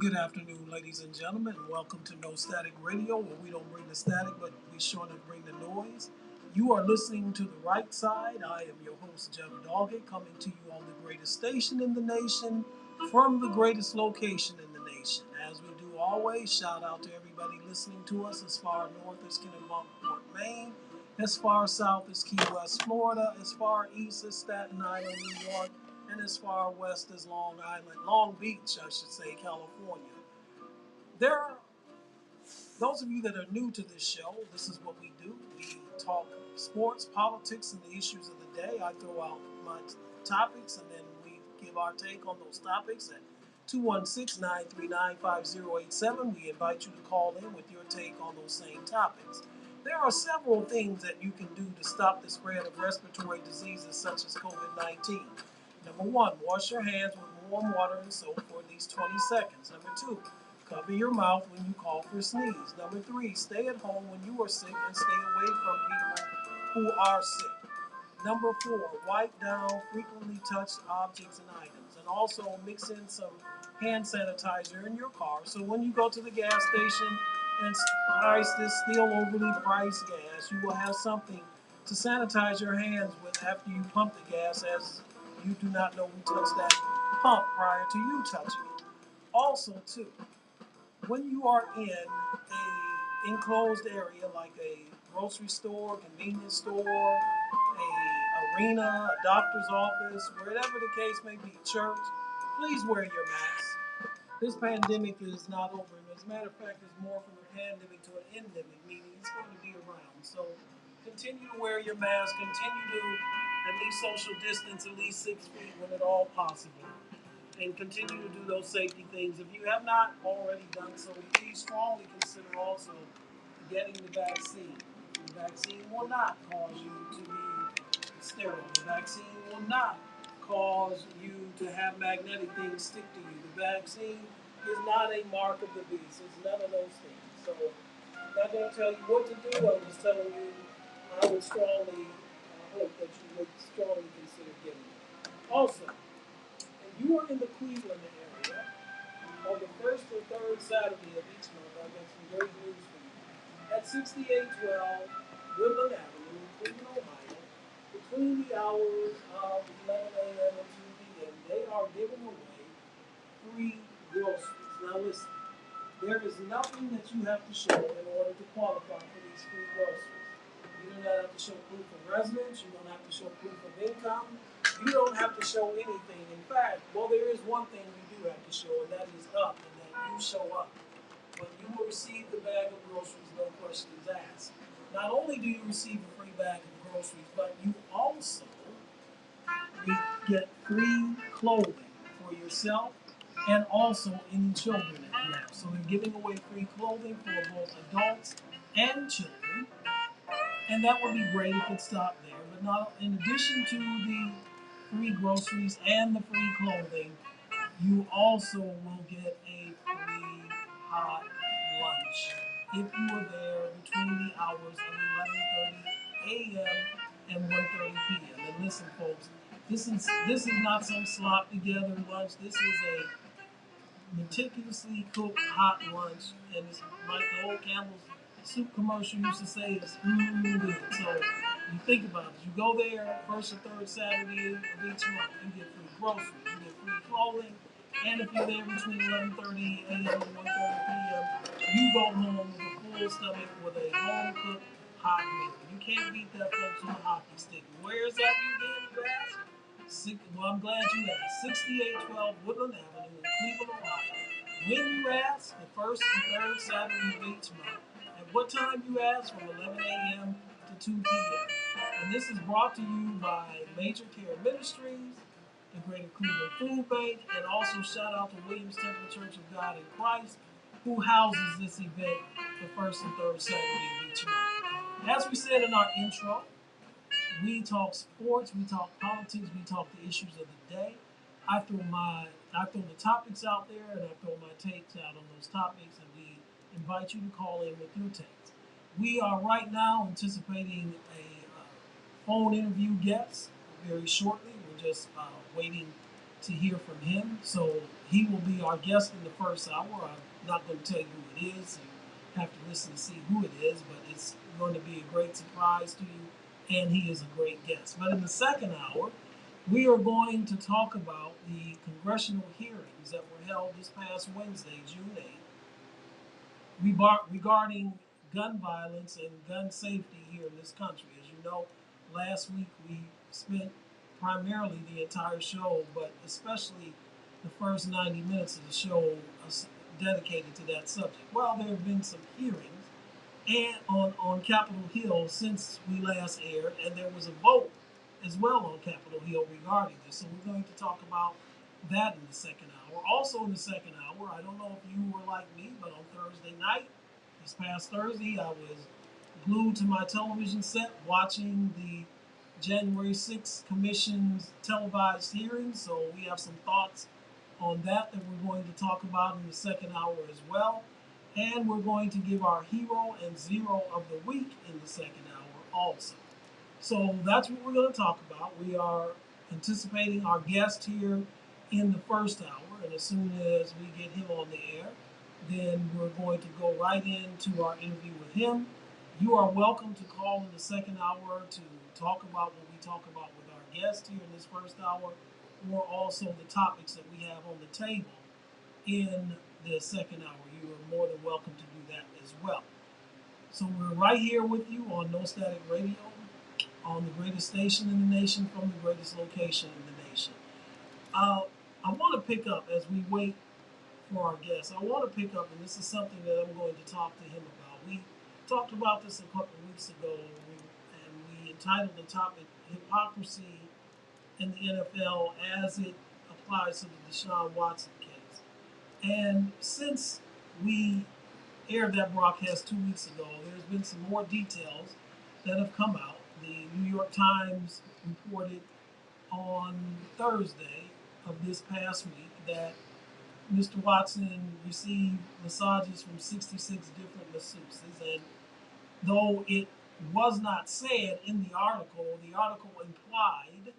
Good afternoon, ladies and gentlemen, and welcome to No Static Radio, where we don't bring the static, but we sure enough bring the noise. You are listening to the right side. I am your host, Jeff Doggett, coming to you on the greatest station in the nation, from the greatest location in the nation. As we do always, shout out to everybody listening to us as far north as Kennebunkport, Maine, as far south as Key West, Florida, as far east as Staten Island, New York, and as far west as Long Beach, I should say, California. There are those of you that are new to this show. This is what we do. We talk sports, politics, and the issues of the day. I throw out my topics, and then we give our take on those topics at 216-939-5087. We invite you to call in with your take on those same topics. There are several things that you can do to stop the spread of respiratory diseases such as COVID-19. Number one, wash your hands with warm water and soap for at least 20 seconds. Number two, cover your mouth when you cough or sneeze. Number three, stay at home when you are sick and stay away from people who are sick. Number four, wipe down frequently touched objects and items. And also mix in some hand sanitizer in your car. So when you go to the gas station and price this still overly priced gas, you will have something to sanitize your hands with after you pump the gas, as you do not know who touched that pump prior to you touching it. Also, too, when you are in a enclosed area like a grocery store, convenience store, a arena, a doctor's office, wherever the case may be, church, please wear your mask. This pandemic is not over, and as a matter of fact, it's more from a pandemic to an endemic, meaning it's going to be around. So continue to wear your mask, continue to at least social distance at least 6 feet when at all possible, and continue to do those safety things. If you have not already done so, please strongly consider also getting the vaccine. The vaccine will not cause you to be sterile. The vaccine will not cause you to have magnetic things stick to you. The vaccine is not a mark of the beast. It's none of those things. So I'm not going to tell you what to do. I'm just telling you I would strongly hope that you would strongly consider getting it. Also, if you are in the Cleveland area, on the first or third Saturday of each month, I've got some great news for you. At 6812 Woodland Avenue, Cleveland, Ohio, between the hours of 11 a.m. and 2 p.m., they are giving away free groceries. Now listen, there is nothing that you have to show in order to qualify for these free groceries. You do not have to show proof of residence. You don't have to show proof of income. You don't have to show anything. In fact, well, there is one thing you do have to show, and that is up, and that you show up. When you will receive the bag of groceries, no questions asked. Not only do you receive a free bag of groceries, but you also get free clothing for yourself and also any children that you have. So they're giving away free clothing for both adults and children. And that would be great if it stopped there. But not in addition to the free groceries and the free clothing, you also will get a free hot lunch if you are there between the hours of 11:30 a.m. and 1:30 p.m. And listen, folks, this is not some slop together lunch. This is a meticulously cooked hot lunch, and it's like the old Campbell's soup commercial used to say, it's good. So you think about it. You go there first or third Saturday of each month, you get free groceries, you get free clothing, and if you're there between 11:30 a.m. and 1:30 p.m., you go home with a full stomach with a home-cooked hot meal. You can't beat that, folks, on a hockey stick. Where is that again, you ask? Well, I'm glad you asked. 6812 Woodland Avenue in Cleveland, Ohio. When you ask, the first and third Saturday of each month. At what time you ask? From 11 a.m. to 2 p.m. And this is brought to you by Major Care Ministries, the Greater Cleveland Food Bank, and also shout out to Williams Temple Church of God in Christ, who houses this event the first and third Saturday of each month. As we said in our intro, we talk sports, we talk politics, we talk the issues of the day. I throw the topics out there, and I throw my takes out on those topics, and we invite you to call in with your takes. We are right now anticipating a phone interview guest very shortly. We're just waiting to hear from him. So he will be our guest in the first hour. I'm not going to tell you who it is. You have to listen to see who it is, but it's going to be a great surprise to you, and he is a great guest. But in the second hour, we are going to talk about the congressional hearings that were held this past Wednesday, June 8th, regarding gun violence and gun safety here in this country. As you know, last week we spent primarily the entire show, but especially the first 90 minutes of the show dedicated to that subject. Well, there have been some hearings and on Capitol Hill since we last aired, and there was a vote as well on Capitol Hill regarding this. So we're going to talk about that in the second hour. Also in the second hour, I don't know if you were like me, but on Thursday night, this past Thursday, I was glued to my television set watching the January 6th Commission's televised hearings. So we have some thoughts on that we're going to talk about in the second hour as well. And we're going to give our hero and zero of the week in the second hour also. So that's what we're going to talk about. We are anticipating our guest here in the first hour, and as soon as we get him on the air, then we're going to go right into our interview with him. You are welcome to call in the second hour to talk about what we talk about with our guest here in this first hour, or also the topics that we have on the table in the second hour. You are more than welcome to do that as well. So we're right here with you on No Static Radio, on the greatest station in the nation, from the greatest location in the nation. I want to pick up as we wait for our guest. I want to pick up, and this is something that I'm going to talk to him about. We talked about this a couple of weeks ago, and we entitled the topic "Hypocrisy in the NFL as it applies to the Deshaun Watson case." And since we aired that broadcast 2 weeks ago, there's been some more details that have come out. The New York Times reported on Thursday of this past week that Mr. Watson received massages from 66 different masseuses, and though it was not said in the article implied,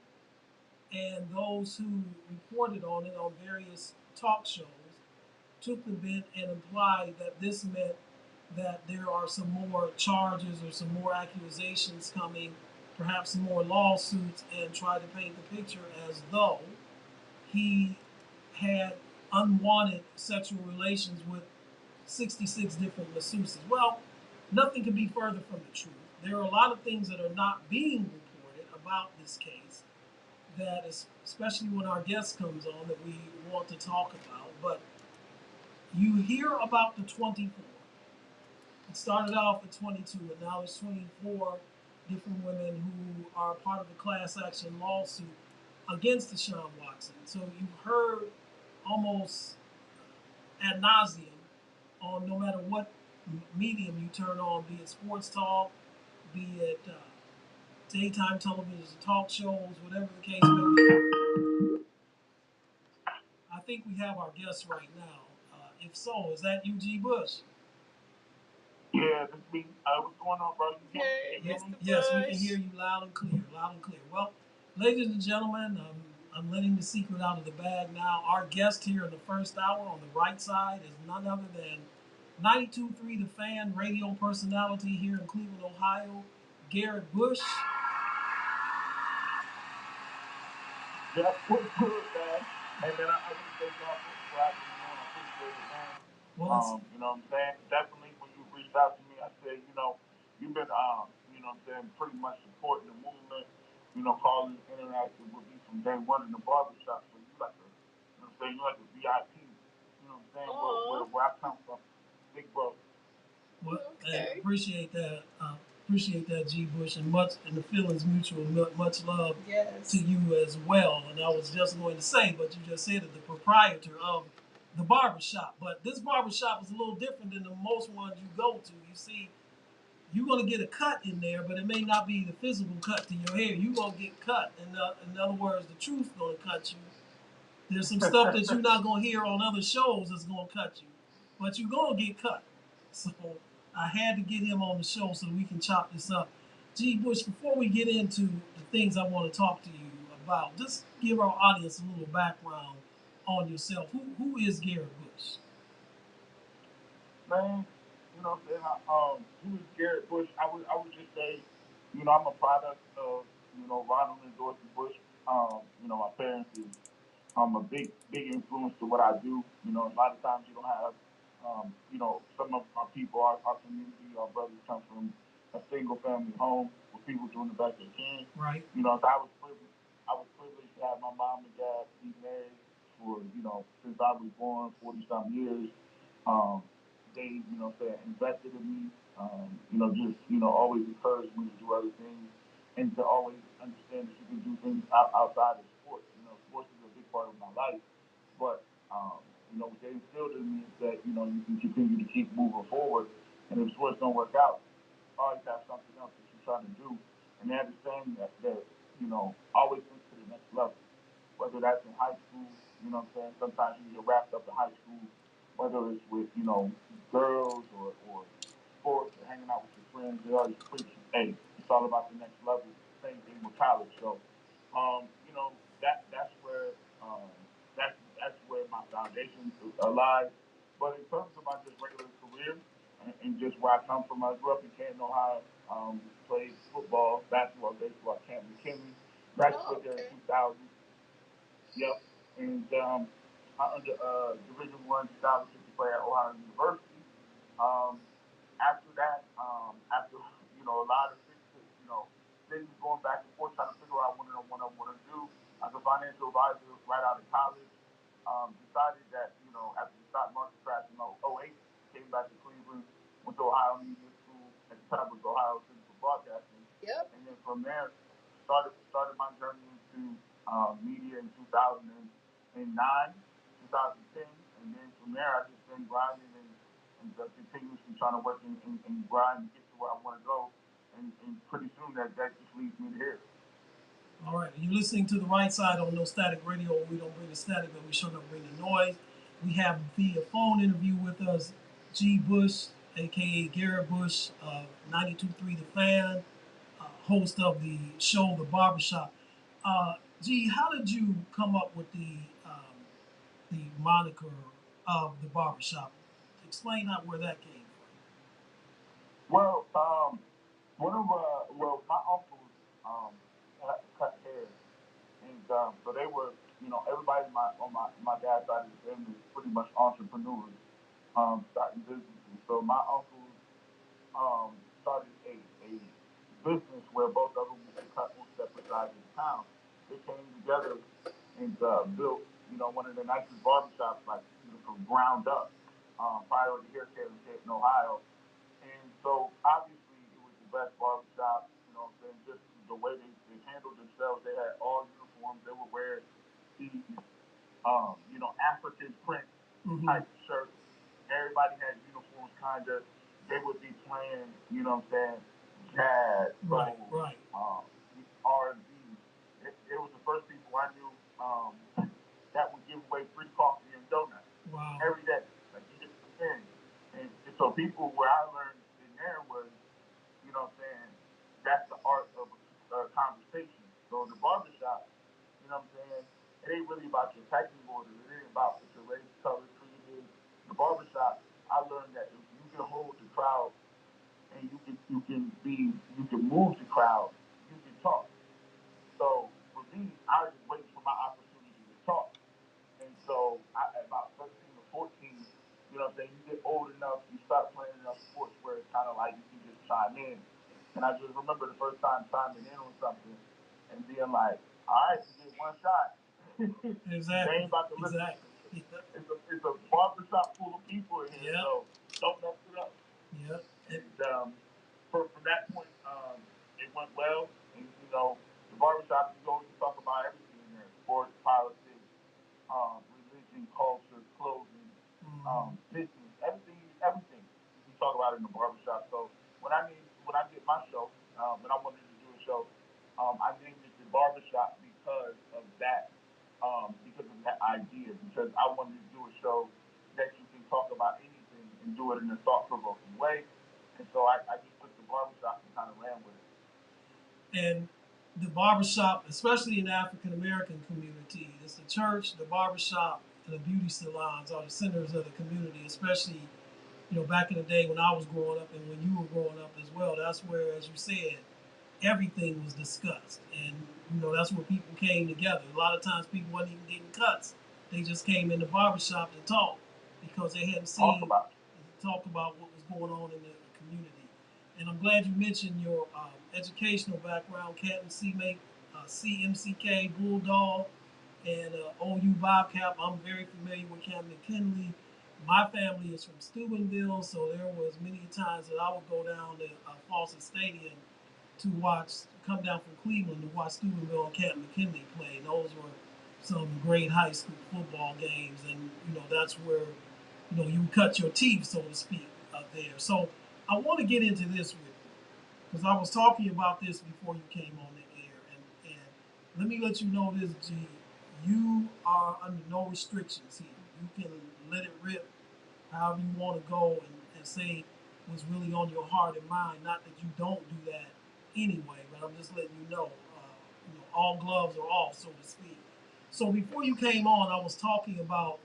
and those who reported on it on various talk shows took the bit and implied that this meant that there are some more charges or some more accusations coming, perhaps some more lawsuits, and try to paint the picture as though he had unwanted sexual relations with 66 different masseuses. Well, nothing could be further from the truth. There are a lot of things that are not being reported about this case that, especially when our guest comes on, that we want to talk about. But you hear about the 24. It started off at 22, and now it's 24 different women who are part of the class action lawsuit against Deshaun Watson. So you've heard almost ad nauseum on no matter what medium you turn on, be it sports talk, be it daytime television talk shows, whatever the case may be. I think we have our guest right now. If so, is that G. Bush? Yeah, this be what's going on, bro? Yes, we can hear you loud and clear, loud and clear. Well, ladies and gentlemen, I'm letting the secret out of the bag now. Our guest here in the first hour on the right side is none other than 92.3 The Fan radio personality here in Cleveland, Ohio, Garrett Bush. Jeff, what's good, man? And then I really thank y'all for having me on. I appreciate it, man. Well, you know what I'm saying? Definitely when you reached out to me, I said, you've been, you know what I'm saying, pretty much supporting the movement, calling, interacting with me from day one in the barbershop. So you like a, you know what I'm saying, you like a VIP, you know what I'm saying, where I come from, big bro. Well, okay. Appreciate that. Appreciate that, G. Bush, and the feelings mutual. Much love to you as well. And I was just going to say, but you just said it, the proprietor of the barbershop. But this barbershop is a little different than the most ones you go to. You see, you're going to get a cut in there, but it may not be the physical cut to your hair. You're going to get cut. In other words, the truth's going to cut you. There's some stuff that you're not going to hear on other shows that's going to cut you. But you're going to get cut. So I had to get him on the show so we can chop this up. G. Bush, before we get into the things I want to talk to you about. Just give our audience a little background on yourself. Who is Garrett Bush? Man, you know what I'm saying? Who is Garrett Bush? I would just say, I'm a product of, Ronald and Dorothy Bush. My parents is a big influence to what I do. A lot of times you don't have, some of our people, our community, our brothers come from a single family home with people doing the best they can. Right. So I was privileged to have my mom and dad be married for, since I was born, 40 some years. Um, they, invested in me, just, always encouraged me to do other things and to always understand that you can do things outside of sports. Sports is a big part of my life, but what they instilled in me is that you can continue to keep moving forward, and if sports don't work out, always have something else that you're trying to do. And they understand that always think to the next level, whether that's in high school. What I'm saying? Sometimes you get wrapped up in high school, whether it's with girls or sports or hanging out with your friends. They always preach, hey, it's all about the next level. Same thing with college. So, that's where that's where my foundation lies. But in terms of my just regular career and just where I come from, I grew up in Canton, Ohio. Played football, basketball, baseball at Canton McKinley. Graduated there in 2000. Yep. And I under Division One scholarship to play at Ohio University. Um, After that, after a lot of things going back and forth, trying to figure out what I want to do as a financial advisor right out of college, decided that after the stock market crash in '08, came back to Cleveland, went to Ohio Media School. At the time, it was Ohio City for Broadcasting. Yep. And then from there, started my journey into media in 2009, 2010, and then from there I just been grinding and just continuously trying to work and grind to get to where I want to go, and pretty soon that just leads me to here. All right, you're listening to the right side on No Static Radio. We don't bring the static, but we sure don't bring the noise. We have via phone interview with us G. Bush, aka Garrett Bush, 92.3 The Fan, host of the show The Barbershop. G, how did you come up with the moniker of The Barbershop? Explain out where that came Well, one of my uncles had to cut hair, and so they were, everybody on my dad's side of the family is pretty much entrepreneurs, starting businesses. So my uncle started a business where both of them would cut on separate sides of the town. They came together and built, one of the nicest barbershops, like from ground up, prior to here in Ohio. And so obviously it was the best barbershop, what I'm saying, just the way they handled themselves. They had all uniforms. They would wear these, African print from? type shirts. Everybody had uniforms, kind of. They would be playing, what I'm saying, jazz, Right, soul, right. R&B. It was the first people I knew that would give away free coffee and donuts. Wow. Every day. Like, you get the thing. And so people, where I learned in there was, what I'm saying, that's the art of conversation. So in the barbershop, what I'm saying, it ain't really about your pecking order. It ain't about what your race, color, creed is. In the barbershop, I learned that if you can hold the crowd and you can move the crowd, you can talk. So for me, I was just waiting for my opportunity to talk. And so at about 13 or 14, what I'm saying, you get old enough, you start playing enough sports where it's kind of like you can just chime in. And I just remember the first time chiming in on something and being like, all right, you get one shot. Exactly. They ain't about to listen. Exactly. It's a barbershop full of people in here, Yeah. so don't mess it up. Yeah. And from that point, it went well. And, the barbershop, you go and talk about everything in there: sports, politics, religion, culture, clothing, business, everything, everything. You talk about it in the barbershop. So when I did my show, when I wanted to do a show, I named it the barbershop because of that idea. Because I wanted to do a show that you can talk about anything and do it in a thought provoking way. And so I just took the barbershop and kind of ran with it. And the barbershop, especially in the African American community, it's the church, the barbershop, and the beauty salons are the centers of the community, especially, back in the day when I was growing up and when you were growing up as well. That's where, as you said, everything was discussed. And, that's where people came together. A lot of times people wasn't even getting cuts. They just came in the barbershop to talk because they hadn't seen, talk about what was going on in the community. And I'm glad you mentioned your educational background, Canton CMCK, Bulldog, and OU Bobcat. I'm very familiar with Camden McKinley. My family is from Steubenville, so there was many times that I would go down to Fawcett Stadium to come down from Cleveland to watch Steubenville and Camden McKinley play. Those were some great high school football games, and that's where you cut your teeth, so to speak, up there. So I want to get into this with you because I was talking about this before you came on the air, and let me let you know this, G. You are under no restrictions here. You can let it rip however you want to go and say what's really on your heart and mind. Not that you don't do that anyway, but I'm just letting you know, all gloves are off, so to speak. So before you came on, I was talking about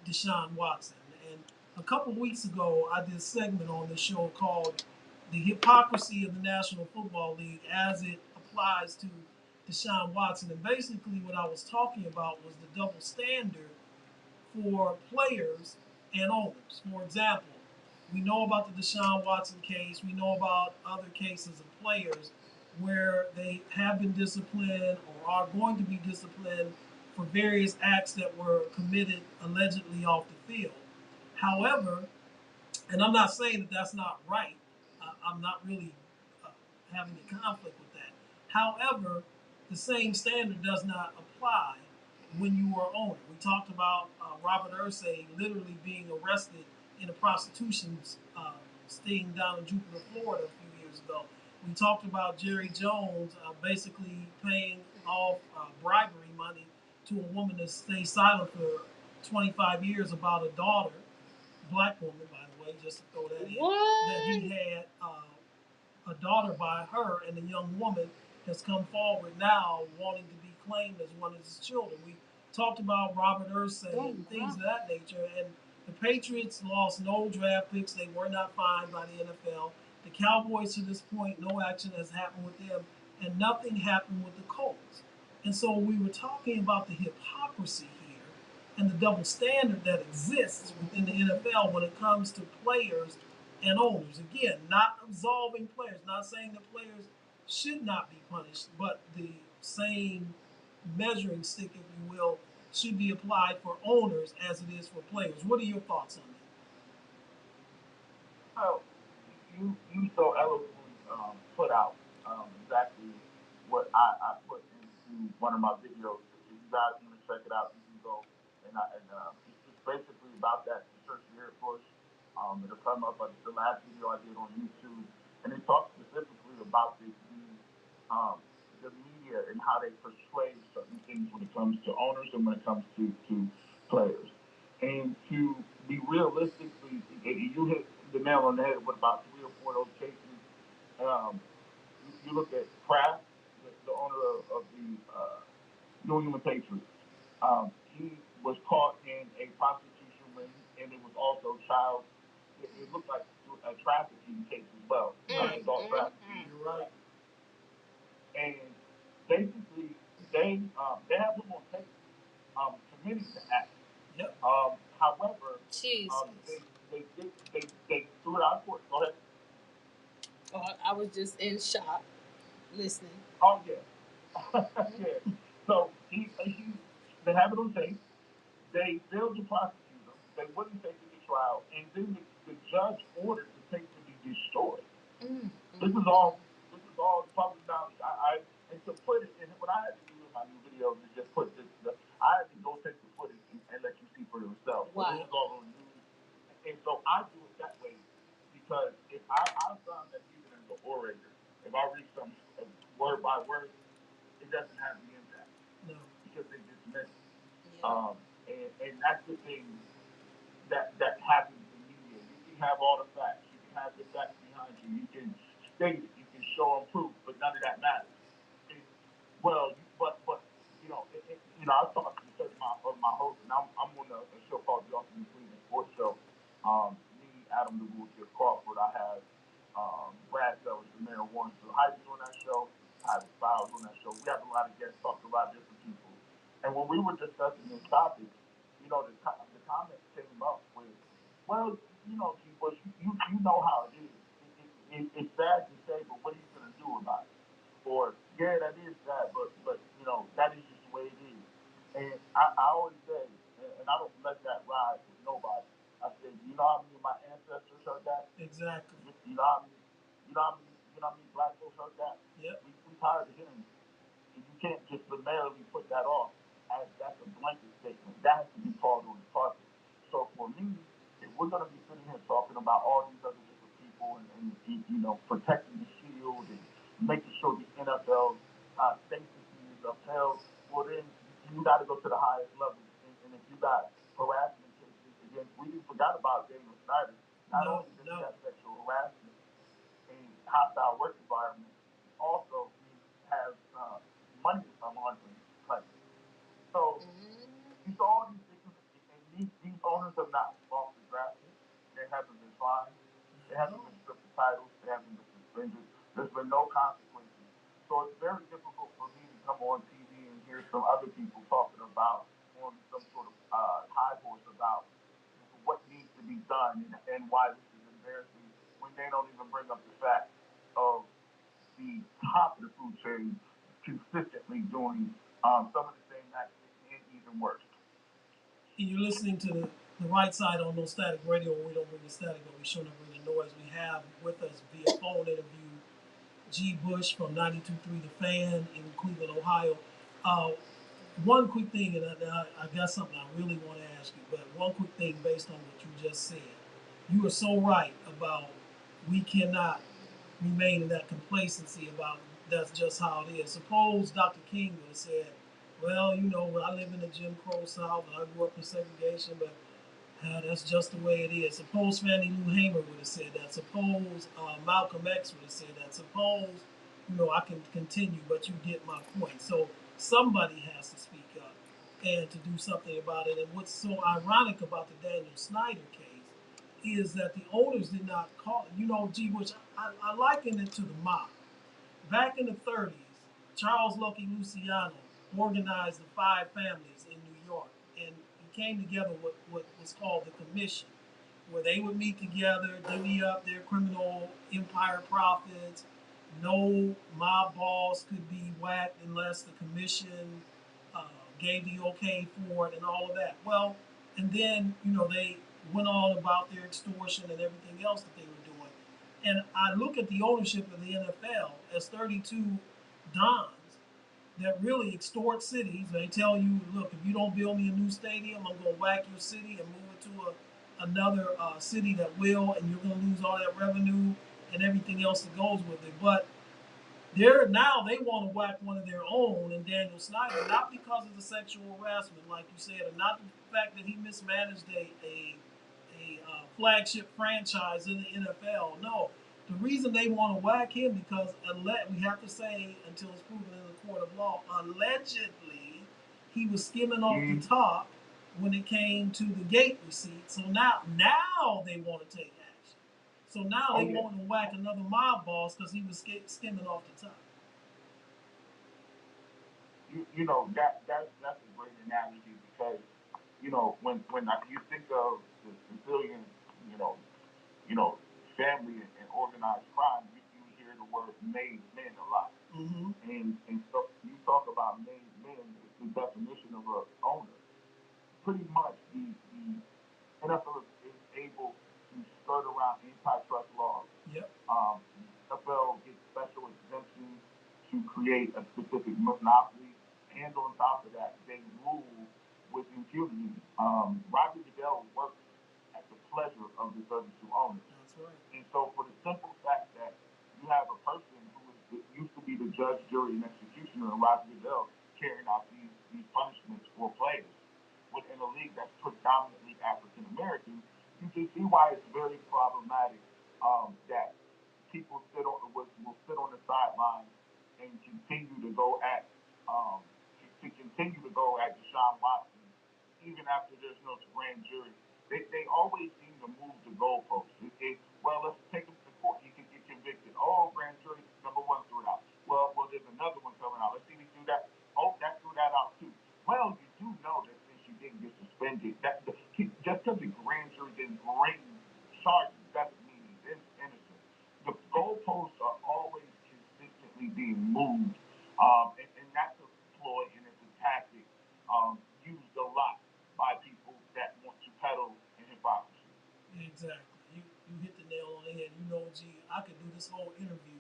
Deshaun Watson. And a couple of weeks ago, I did a segment on this show called The Hypocrisy of the National Football League as it applies to Deshaun Watson. And basically, what I was talking about was the double standard for players and owners. For example, we know about the Deshaun Watson case. We know about other cases of players where they have been disciplined or are going to be disciplined for various acts that were committed allegedly off the field. However, and I'm not saying that that's not right. I'm not really uh, having a conflict with that. However, the same standard does not apply when you are owner. We talked about Robert Ursay literally being arrested in a prostitution sting down in Jupiter, Florida a few years ago. We talked about Jerry Jones basically paying off bribery money to a woman to stay silent for 25 years about a daughter, black woman, by the way, just to throw that in, that he had a daughter by her, and the young woman has come forward now wanting to be claimed as one of his children. We talked about Robert Ursay and things of that nature, and the Patriots lost no draft picks. They were not fined by the NFL. The Cowboys, to this point, no action has happened with them, and nothing happened with the Colts. And so we were talking about the hypocrisy here and the double standard that exists within the NFL when it comes to players and owners. Again, not absolving players, not saying that players should not be punished, but the same measuring stick, if you will, should be applied for owners as it is for players. What are your thoughts on Well, you so eloquently put out exactly what I put into one of my videos. If you guys want to check it out, you can go it's basically about that. Search Garrett Bush. It'll come up. The last video I did on YouTube, and it talks specifically about the media and how they portray certain things when it comes to owners and when it comes to players. And to be realistically, you hit the nail on the head with about three or four of those cases. Um, you look at Kraft, the owner of the New England Patriots. He was caught in a prostitution ring, and it was also child. It looked like a trafficking case as well, adult trafficking. You're right. And basically, they have him on tape committing the act. Yep. However, they threw it out of court. Go ahead. I was just in shock listening. Oh yeah, yeah. So they have it on tape. They failed to prosecute him. They wouldn't take it to trial, and then the judge ordered the tape to be destroyed. This is all public knowledge. And to put it in what I had to do in my new videos is just put this. I had to go take the footage and let you see for yourself. Wow. This is all on news, and so I do it that way because if I found that even as an orator, if I read some word by word, it doesn't have the impact. No. Because they dismiss it. Yeah. And that's the thing that happens in media. You can have all the facts. You can have the facts behind you. You can state it. You can show and proof, but none of that matters. Well, I talked to certain my hosts, and I'm on a show called The Ultimate Cleveland Sports Show. Me, Adam DeWolf, Jeff Crawford. I have Brad Sellers and Mayor Warren. So Heidi on that show. I have Styles on that show. We have a lot of guests talking about different people. And when we were discussing this topic, the comments came up with, well, G. Bush, you know how it is. It's sad to say, but what are you going to do about it? Or yeah, that is that, but that is just the way it is. And I always say, and I don't let that ride with nobody. I say, you know how many of my ancestors heard that? Exactly. You know how many, how many black folks heard that? Yep. We tired of hearing it. And you can't just summarily put that off as that's a blanket statement. That has to be called on the carpet. So for me, if we're going to be sitting here talking about all these other different people and protecting the shield and making sure the NFL sanctity is upheld, well then you got to go to the highest levels. And if you got harassment cases against, we just forgot about Daniel Snyder. Not only does he have sexual harassment and hostile work environment, also he has money laundering claims. So you saw all these things, and these owners have not falsely drafted. They haven't been fined. They haven't been stripped of titles. They haven't been suspended. There's been no consequences. So it's very difficult for me to come on TV and hear some other people talking about on some sort of high horse about what needs to be done and why this is embarrassing when they don't even bring up the fact of the top of the food chain consistently doing some of the same acts and even worse. And you're listening to the right side on No Static Radio. We don't bring the static, but we sure enough bring the noise. We have with us via phone interview G. Bush from 92.3 The Fan in Cleveland, Ohio. Uh, one quick thing, and I got something I really want to ask you, but one quick thing based on what you just said. You are so right about we cannot remain in that complacency about that's just how it is. Suppose Dr. King would have said, well, I live in the Jim Crow South and I grew up in segregation, but that's just the way it is. Suppose Fannie Lou Hamer would have said that. Suppose Malcolm X would have said that. Suppose, I can continue, but you get my point. So somebody has to speak up and to do something about it. And what's so ironic about the Daniel Snyder case is that the owners did not call it. G. Which I liken it to the mob. Back in the 30s, Charles Lucky Luciano organized the five families in New York, and he came together with what was called the Commission, where they would meet together, divvy up their criminal empire profits. No mob boss could be whacked unless the Commission uh, gave the okay for it and all of that. Well, and then, they went on about their extortion and everything else that they were doing. And I look at the ownership of the NFL as 32 dons that really extort cities. They tell you, look, if you don't build me a new stadium, I'm going to whack your city and move it to another city that will, and you're going to lose all that revenue and everything else that goes with it. But they want to whack one of their own in Daniel Snyder, not because of the sexual harassment, like you said, or not the fact that he mismanaged a flagship franchise in the NFL. No, the reason they want to whack him because we have to say until it's proven in the court of law, allegedly he was skimming off the top when it came to the gate receipt. So now they want to take action. So now they want to whack another mob boss because he was skimming off the top. That's a great analogy because when you think of the civilian you know you know family and organized crime, you hear the word made men a lot. Mm-hmm. And so you talk about made men, the definition of a owner. Pretty much the NFL is able to skirt around antitrust laws. Yep. NFL gets special exemptions to create a specific monopoly, and on top of that, they rule with impunity. Roger Goodell works at the pleasure of the 32 owners. That's right. And so, for the simple fact that you have a person used to be the judge, jury, and executioner, and Roger Goodell carrying out these punishments for players within a league that's predominantly African American, you can see why it's very problematic that people will sit on the sidelines and continue to go at after there's no grand jury, they always seem to move the goalposts. Well, let's take him to court. He can get convicted. Oh, grand jury number one threw it out. Well, there's another one coming out. Let's see if he threw that. Oh, that threw that out too. Well, you do know that since you didn't get suspended, just because the grand jury didn't bring charges doesn't mean he's innocent. The goalposts are always consistently being moved, and that's a ploy and it's a tactic used a lot by people that want to peddle in hypocrisy. Exactly. You hit the nail on the head. You know, G, I could do this whole interview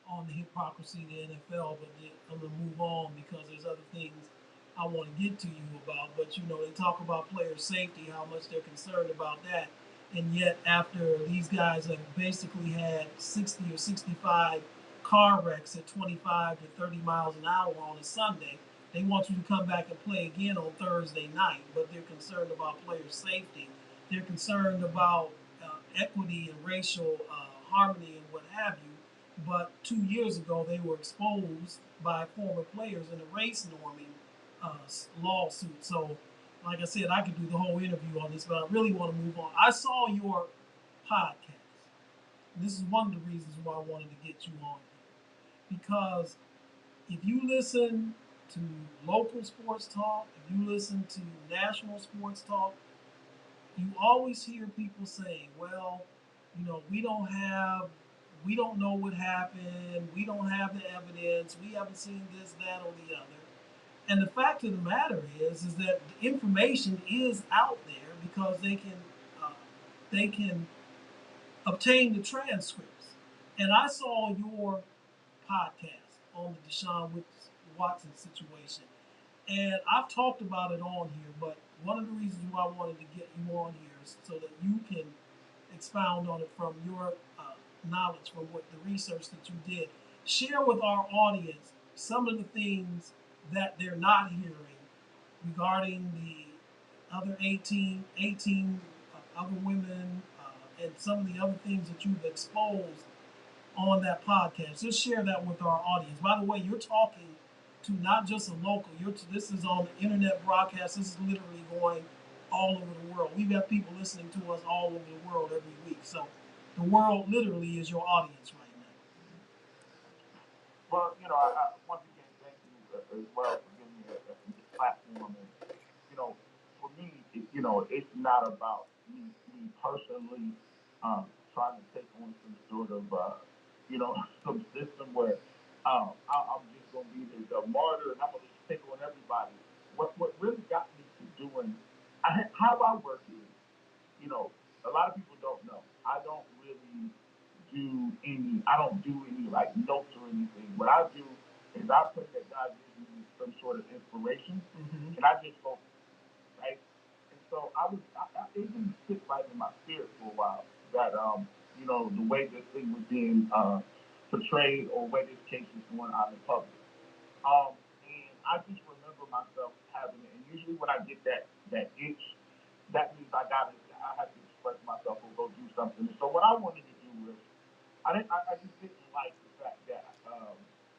on the hypocrisy of the NFL, but I'm gonna move on because there's other things I want to get to you about. But you know, they talk about player safety, how much they're concerned about that, and yet after these guys have basically had 60 or 65 car wrecks at 25 to 30 miles an hour on a Sunday, they want you to come back and play again on Thursday night. But they're concerned about player safety. They're concerned about equity and racial harmony and what have you. But 2 years ago, they were exposed by former players in a race norming lawsuit. So, like I said, I could do the whole interview on this, but I really want to move on. I saw your podcast. This is one of the reasons why I wanted to get you on here. Because if you listen to local sports talk, if you listen to national sports talk, you always hear people saying, well, you know, we don't know what happened, we don't have the evidence, we haven't seen this, that, or the other. And the fact of the matter is that the information is out there because they can obtain the transcripts. And I saw your podcast on the Deshaun Watson situation. And I've talked about it on here, but one of the reasons why I wanted to get you on here is so that you can expound on it from your knowledge, from what the research that you did. Share with our audience some of the things that they're not hearing regarding the other 18 other women and some of the other things that you've exposed on that podcast. Just share that with our audience. By the way, you're talking to not just a local. This is on the internet broadcast. This is literally going all over the world. We've got people listening to us all over the world every week. So the world literally is your audience right now. Well, I once again thank you as well for giving me a platform. And for me, it's not about me personally trying to take on some sort of some system where I'm just going to be the martyr and I'm going to just pick on everybody. What really got me to doing how I work is, a lot of people don't know. I don't do any like notes or anything. What I do is I pray that God gives me some sort of inspiration, and I just focus, right? And so it didn't sit right in my spirit for a while that the way this thing was being portrayed or the way this case was going out in public. And I just remember myself having it, and usually when I get that itch, that means I have to express myself or go do something. And so what I wanted to do was I just didn't like the fact that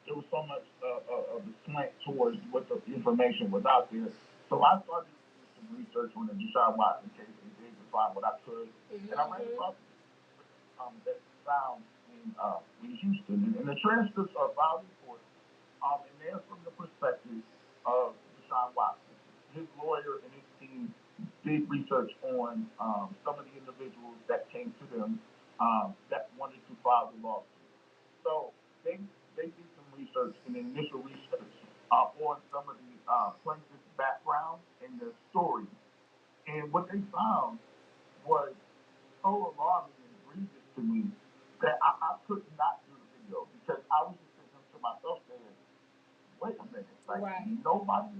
there was so much of the slant towards what the information was out there. So I started to do some research on the Deshaun Watson case and did to find what I could. And I ran across that found in Houston. And the transcripts are filed in court. And they're from the perspective of Deshaun Watson. His lawyer and his team did research on some of the individuals that came to them that wanted to file the lawsuit. So they did some research and initial research on some of the plaintiff's background and their stories. And what they found was so alarming and grievous to me that I could not do the video because I was just thinking to myself saying, wait a minute, like right. Nobody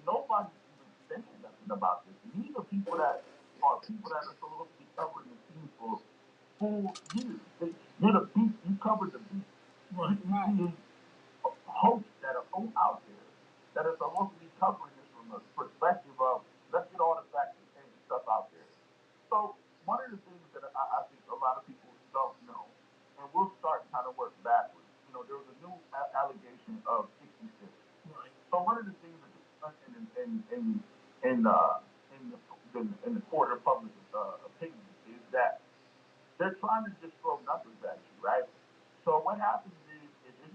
even saying nothing about this. These are people that are supposed to be covering the team for full years. You're the beat. You covered the beat. Right. You see hosts that are out there that are supposed to be covering this from a perspective of let's get all the facts and stuff out there. So one of the things that I think a lot of people don't know, and we'll start kind of work backwards. There was a new allegation of 66. Right. So one of the things that in the in the court of public opinion is that they're trying to just throw numbers at you, right? So what happens is,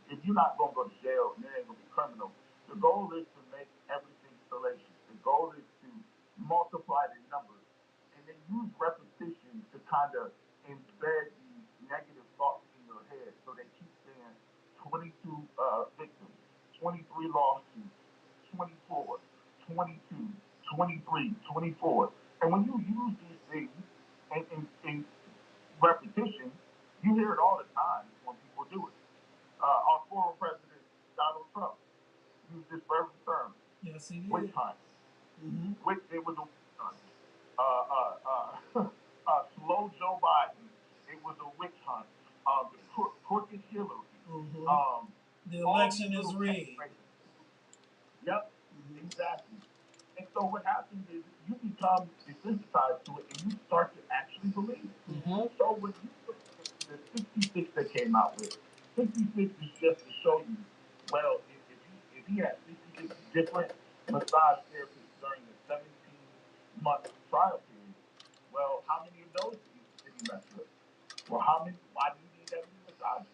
if you're not going to go to jail and it ain't going to be criminal, the goal is to make everything salacious. The goal is to multiply the numbers and then use repetition to kind of embed these negative thoughts in your head. So they keep saying 22 victims, 23 lawsuits, 24, 22, 23, 24. And when you use these things in repetition, you hear it all the time when people do it. Our former president, Donald Trump, used this very term. Yes, he did. Witch hunt. Mm-hmm. It was a witch hunt. Slow Joe Biden, it was a witch hunt. The crooked Hillary. Mm-hmm. The All election these is little rigged. Yep, exactly. And so what happens is you become desensitized to it and you start to actually believe it. Mm-hmm. So when you look at the 66 that came out with, 66 is just to show you, well, if he had 66 different massage therapists during the 17-month trial period, well, how many of those did he mess with? Well, why do you need that many massages?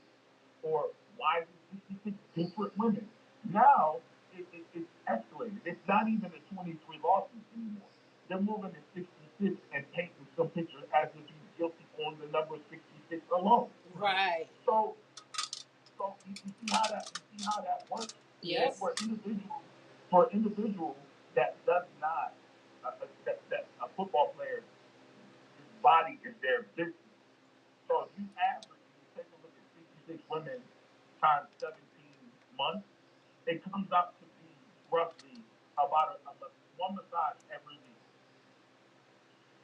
Or why is it 66 different women? Now it's escalated. It's not even the 23 lawsuits anymore. They're moving to 66 and painting some pictures as if he's guilty on the number 66 alone. Right. So you see how that works. Yes. For an individual that does not that a football player, his body is their business. So if you average, you take a look at 66 women times 17 months, it comes out to be roughly about one massage every week.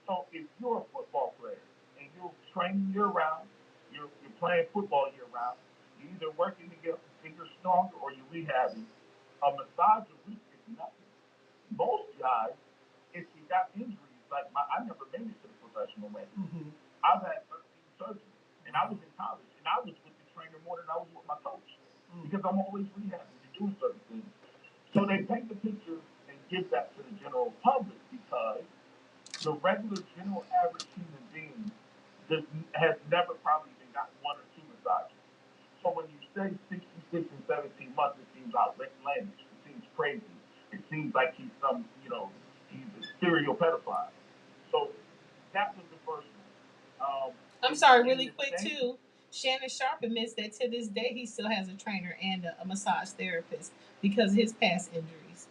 So if you're a football player and you're training year round, you're playing football year round, you're either working to get bigger, stronger, or you're rehabbing. A massage a week is nothing. Most guys, if you got injuries, like I never made it to the professional range. Mm-hmm. I've had 13 surgeries, and I was in college, and I was with the trainer more than I was with my coach because I'm always rehabbing and doing certain things. So they paint the picture and give that to the general public because the regular general average human being has never probably even got one or two massages. So when you say 66 and 17 months, it seems outlandish. It seems crazy. It seems like he's he's a serial pedophile. So that was the first one. I'm sorry, really quick too. Shannon Sharp admits that to this day he still has a trainer and a massage therapist because of his past injuries.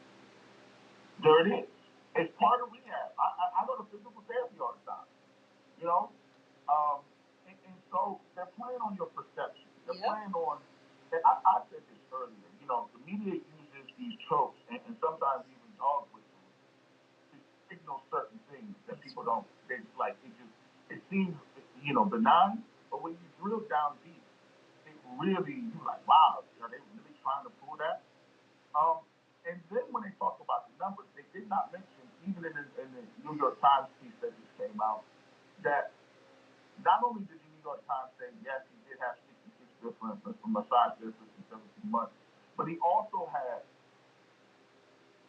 There it is. It's part of rehab. I go to physical therapy all the time. You know, and so they're playing on your perception. They're playing on. And I said this earlier. You know, the media uses these tropes and sometimes even dog whistles to signal certain things that people don't. They like it seems benign, but when you drill down deep, it really you're like, wow, are they really trying to pull that? Um, and then when they talk about the numbers, they did not mention, even in the New York Times piece that just came out, that not only did the New York Times say, yes, he did have 66 different massage therapists in 17 months, but he also had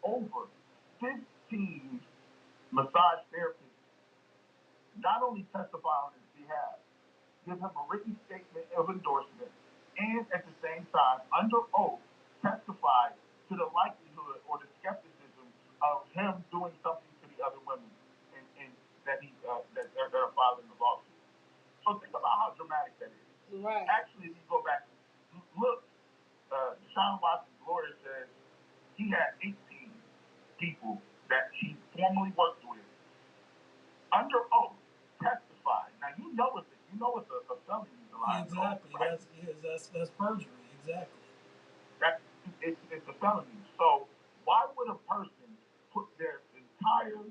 over 15 massage therapists not only testify on his behalf, give him a written statement of endorsement, and at the same time, under oath, testify to the likelihood or the skepticism of him doing something to the other women and that they're filing the lawsuit. So think about how dramatic that is. Right. Actually, if you go back, look, Deshaun Watson's lawyer says he had 18 people that he formerly worked with under oath testified. Now it's a felony to lie under oath, Exactly. right? That's perjury. Exactly. That it's a felony. So why would a person put their entire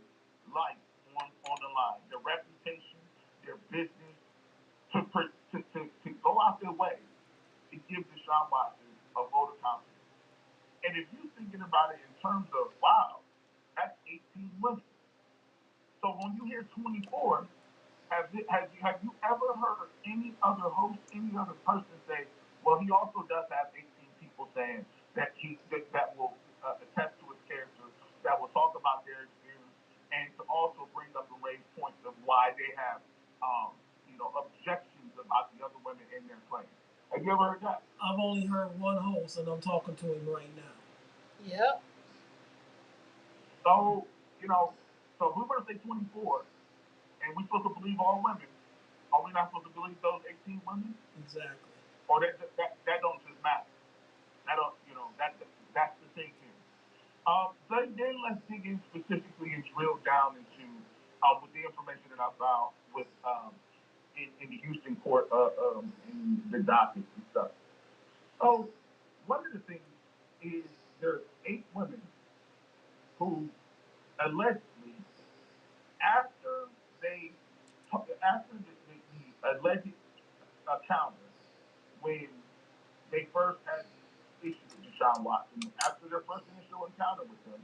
life on the line, their reputation, their business, to go out their way to give Deshaun Watson a vote of confidence? And if you're thinking about it in terms of wow, that's 18 women. So when you hear 24, have you ever heard any other host, any other person say, well, he also does have 18 people saying that will attest to his character, that will talk about their experience, and to also bring they have, objections about the other women in their claim. Have you ever heard that? I've only heard one host, and I'm talking to him right now. Yep. So, so if we were to say 24, and we're supposed to believe all women, are we not supposed to believe those 18 women? Exactly. Or that don't just matter. That don't, that's the thing here. Then let's dig in specifically and drill down into with the information that I found with in the Houston court in the dockets and stuff. So one of the things is there's 8 women who allegedly after they after the alleged encounter when they first had issues with Deshaun Watson, after their first initial encounter with him,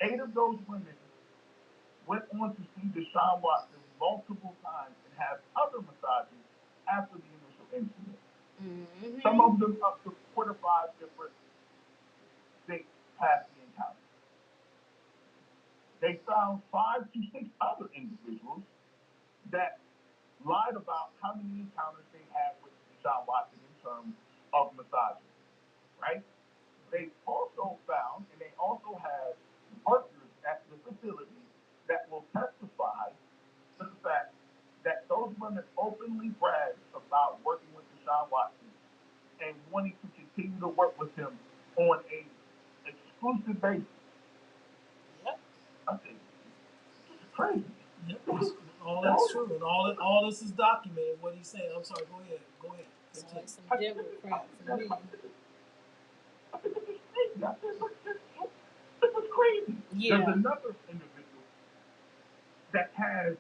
8 of those women went on to see Deshaun Watson multiple times and have other massages after the initial incident. Mm-hmm. Some of them up to 4 to 5 different dates past the encounter. They found 5 to 6 other individuals that lied about how many encounters they had with Deshaun Watson in terms of massages, right? They also found, and they also had workers at the facility that will testify to the fact that those women openly bragged about working with Deshaun Watson and wanting to continue to work with him on a exclusive basis. Yep. I think this is crazy. Yep. All that's true, and all this is documented. What he's saying. I'm sorry. Go ahead. It's like some Denver crap for me. This is crazy. Yeah. There's another individual that has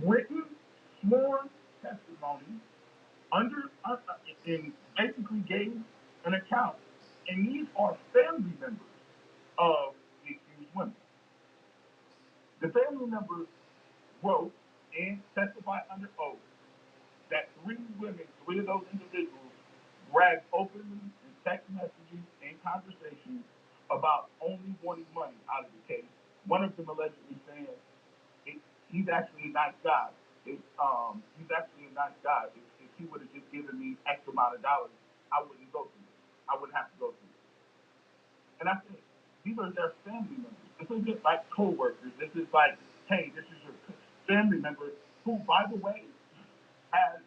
written, sworn testimony and basically gave an account, and these are family members of the accused women. The family members wrote and testified under oath that 3 of those individuals bragged openly in text messages and conversations about only wanting money out of the case. One of them allegedly saying he's actually a nice guy. He's actually a nice guy. If he would have just given me X amount of dollars, I wouldn't go through this. I wouldn't have to go through this. And I think these are their family members. This isn't like co-workers. This is like, hey, this is your family member who, by the way, has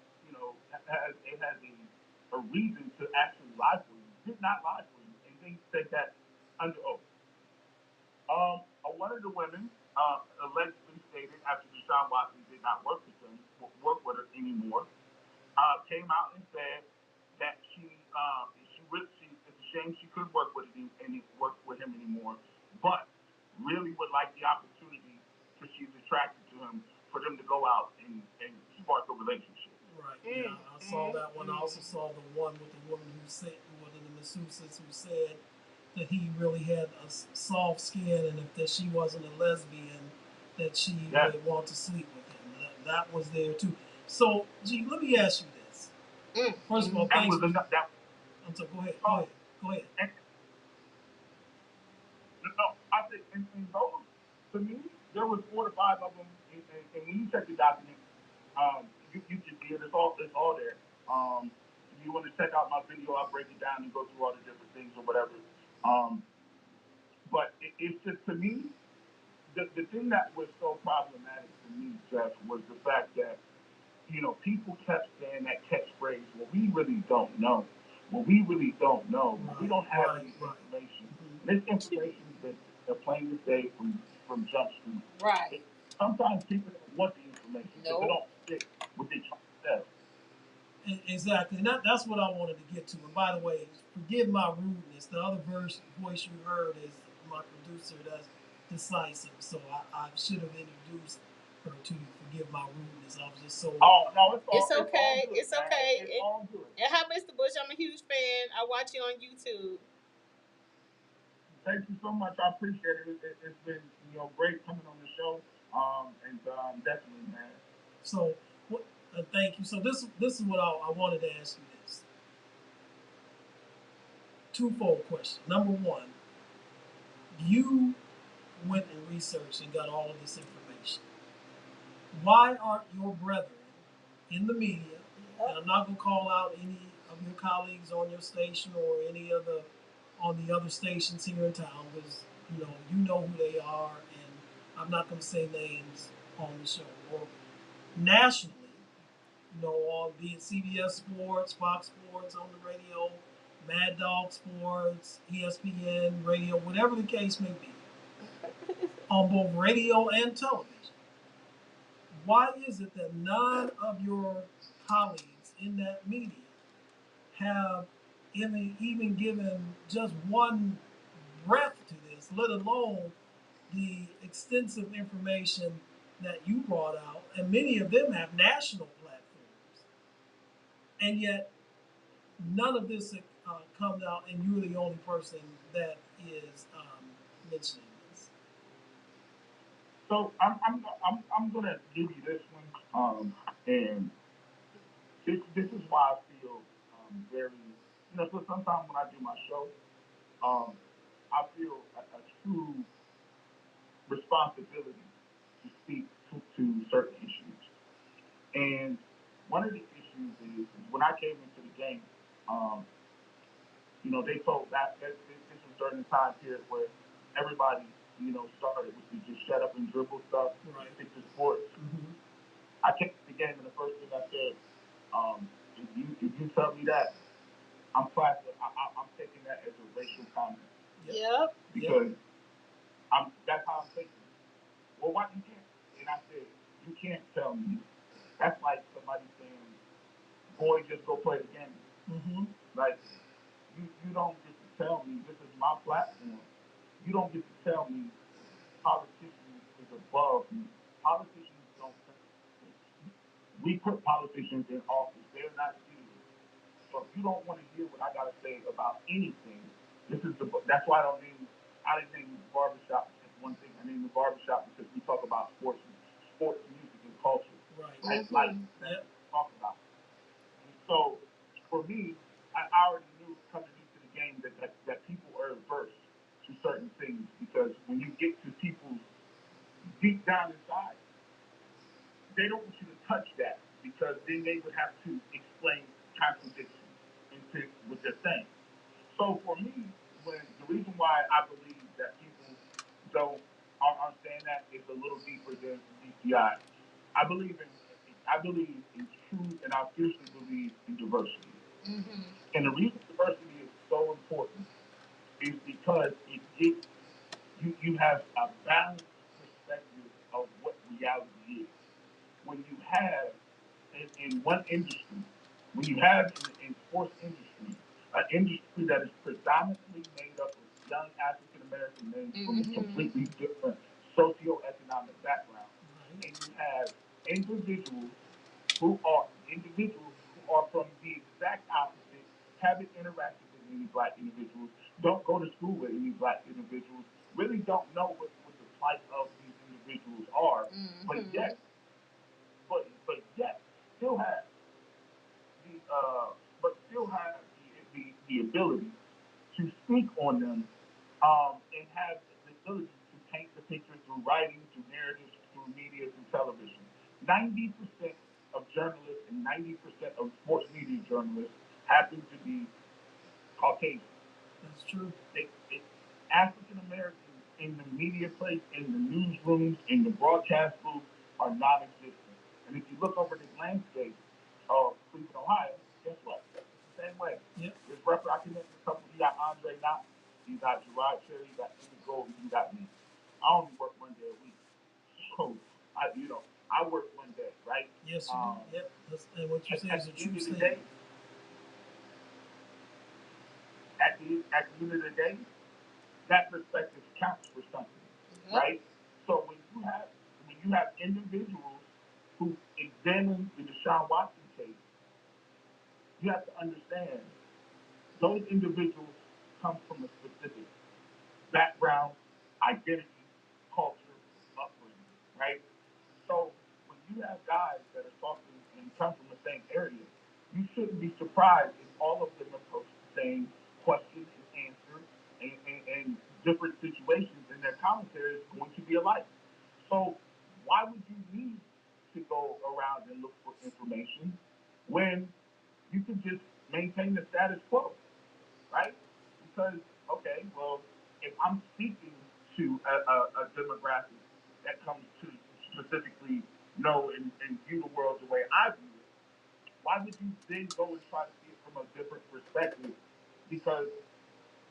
a reason to actually lie for you. Did not lie for you, and they said that under oath. One of the women allegedly stated after Deshaun Watson did not work with her anymore, came out and said that it's a shame she couldn't work with him anymore, but really would like the opportunity because she's attracted to him for them to go out and spark a relationship. Right. Yeah, I saw that one. I also saw the one with the woman one of the masseuses who said that he really had a soft skin, and if that she wasn't a lesbian, that she would want to sleep with him. That was there too. So, G, let me ask you this. First of all, thanks. I'm sorry. Go ahead. No, I think in those, to me, there was 4 to 5 of them, and when you check the document, you can see it. It's all there. If you want to check out my video, I'll break it down and go through all the different things or whatever. But it's just, to me, the thing that was so problematic to me, Jeff, was the fact that, people kept saying that catchphrase, well, we really don't know. Well, we really don't know. We don't have any information. This information has been plain as day from Jump Street. Right. Sometimes people don't want the information because they don't fit what they're trying to sell. Exactly, and that's what I wanted to get to. And by the way, forgive my rudeness. The other voice you heard is my producer that's decisive, so I should have introduced her to you. Forgive my rudeness. I was just so. Oh no, it's okay. It's okay. It's all good. And hi, Mr. Bush. I'm a huge fan. I watch you on YouTube. Thank you so much. I appreciate it. It's been great coming on the show. And definitely, man. So, thank you. So this is what I wanted to ask you this. Twofold question. Number one, you went and researched and got all of this information. Why aren't your brethren in the media? And I'm not going to call out any of your colleagues on your station or any other on the other stations here in town because you know who they are, and I'm not going to say names on the show. Or nationally, on be it CBS Sports, Fox Sports on the radio, Mad Dog Sports, ESPN Radio, whatever the case may be, on both radio and television. Why is it that none of your colleagues in that media have even given just one breath to this, let alone the extensive information that you brought out? And many of them have national platforms. And yet, none of this comes out, and you're the only person that is mentioning this. So I'm gonna give you this one, and this is why I feel very, so sometimes when I do my show, I feel a true responsibility to speak to certain issues. And one of the issues is when I came into the game, um, they told that this was during the time period where everybody, started with the just shut up and dribble stuff, Right. stick to sports. Mm-hmm. I came to the game and the first thing I said, if you tell me that, I'm taking that as a racial comment. Yep. Because that's how I'm taking it. Well, why you can't? And I said, you can't tell me. That's like somebody saying, boy, just go play the game. Mm-hmm. Like, you don't get to tell me, this is my platform. You don't get to tell me politicians is above me. Politicians don't. We put politicians in office. They're not leaders. So if you don't want to hear what I got to say about anything, that's why I didn't name the barbershop just one thing. I named the barbershop because we talk about sports, music, and culture. Right. Like that we talk about. And so for me, I already knew coming into the game that people are averse to certain things because when you get to people deep down inside, they don't want you to touch that because then they would have to explain contradictions into what they're saying. So for me, the reason why I believe that people don't aren't saying that is a little deeper than DCI. I believe in truth, and I fiercely believe in diversity. Mm-hmm. And the reason diversity is so important is because it gives you have a balanced perspective of what reality is. When you have in one industry, when you have in sports industry, an industry that is predominantly made up of young African American men from a completely different socioeconomic background, and you have individuals who are from the exact opposite, haven't interacted with any black individuals, don't go to school with any black individuals, really don't know what the plight of these individuals are, but yet still have the ability to speak on them, and have the ability to paint the picture through writing, through narratives, through media, through television. 90% of journalists and 90% of sports media journalists happen to be Caucasian. That's true. African Americans in the media place, in the newsrooms, in the broadcast booth are non-existent. And if you look over the landscape of Cleveland, Ohio, guess what? It's the same way. Yep. There's represented a couple. You got Andre Knott, you got Gerard Cherry, you got Jimmy Gold, you got me. I only work one day a week, so I work one day, right? Yes, you do. Yep. And what you say is a true statement. At the end of the day, that perspective counts for something, right? So when you have individuals who examine the Deshaun Watson case, you have to understand those individuals come from a specific background, identity, culture, upbringing, right? So when you have guys that are talking and come from the same area, you shouldn't be surprised if all of them approach the same question and answer and different situations, and their commentary is going to be alike. So why would you need to go around and look for information when you can just maintain the status quo, right? Because, okay, well, if I'm speaking to a demographic that comes to specifically know and view the world the way I view it, why would you then go and try to see it from a different perspective? Because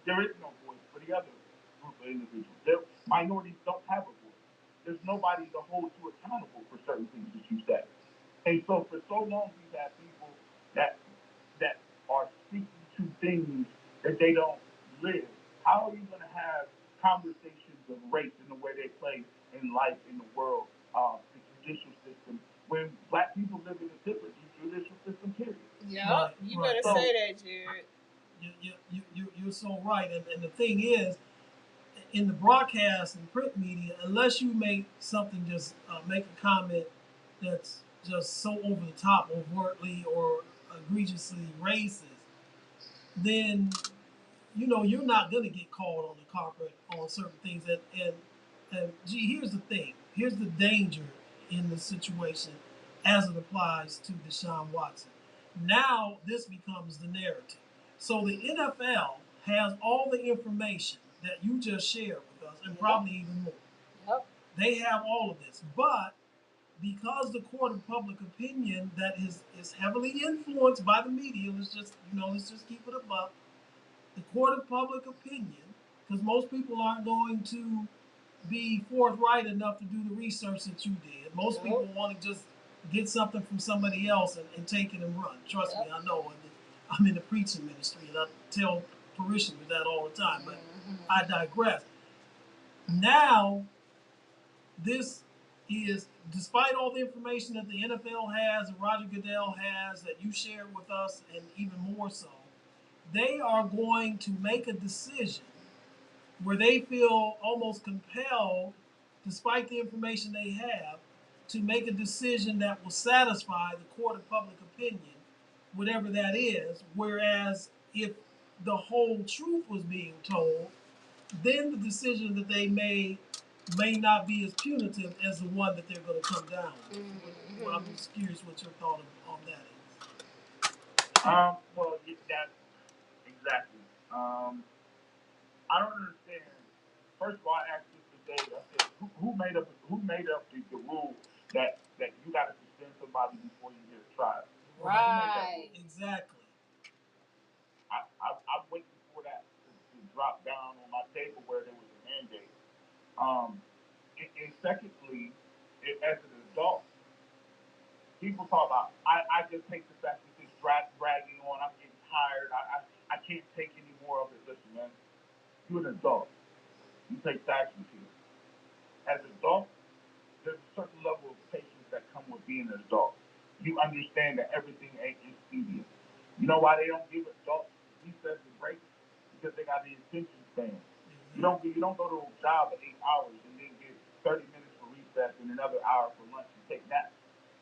there is no voice for the other group of individuals. Minorities don't have a voice. There's nobody to hold you accountable for certain things that you say. And so for so long we've had people that that are speaking to things that they don't live. How are you going to have conversations of race and the way they play in life in the world, the judicial system, when black people live in a different judicial system, period? Yeah, right, you better say that, Jared. You're so right. And the thing is, in the broadcast and print media, unless you make something make a comment that's just so over the top, overtly or egregiously racist, then you're not gonna get called on the carpet on certain things. And gee, here's the thing. Here's the danger in the situation as it applies to Deshaun Watson. Now this becomes the narrative. So the NFL has all the information that you just shared with us, and probably even more. Yep. They have all of this, but because the court of public opinion that is heavily influenced by the media, let's just keep it above the court of public opinion, because most people aren't going to be forthright enough to do the research that you did. Most people want to just get something from somebody else and take it and run. Trust me, I know. I'm in the preaching ministry, and I tell parishioners that all the time, but I digress. Now, this is, despite all the information that the NFL has and Roger Goodell has that you shared with us, and even more so, they are going to make a decision where they feel almost compelled, despite the information they have, to make a decision that will satisfy the court of public opinion, whatever that is. Whereas if the whole truth was being told, then the decision that they made may not be as punitive as the one that they're going to come down with. Well, I'm just curious what your thought on that is. Well, that exactly. I don't understand. First of all, I asked this today. I said, who made up the rule that you got to suspend somebody before you get a trial? Right. Exactly. I'm waiting for that to drop down on my table where there was a mandate. And secondly, as an adult, people talk about, I just hate the fact that this dragging on. I'm getting tired. I can't take any more of it. Listen, man, you're an adult. You take actions here. As an adult, there's a certain level of patience that come with being an adult. You understand that everything ain't expedient. You know why they don't give adults recess and breaks? Because they got the attention span. You don't go to a job at 8 hours and then get 30 minutes for recess and another hour for lunch and take naps.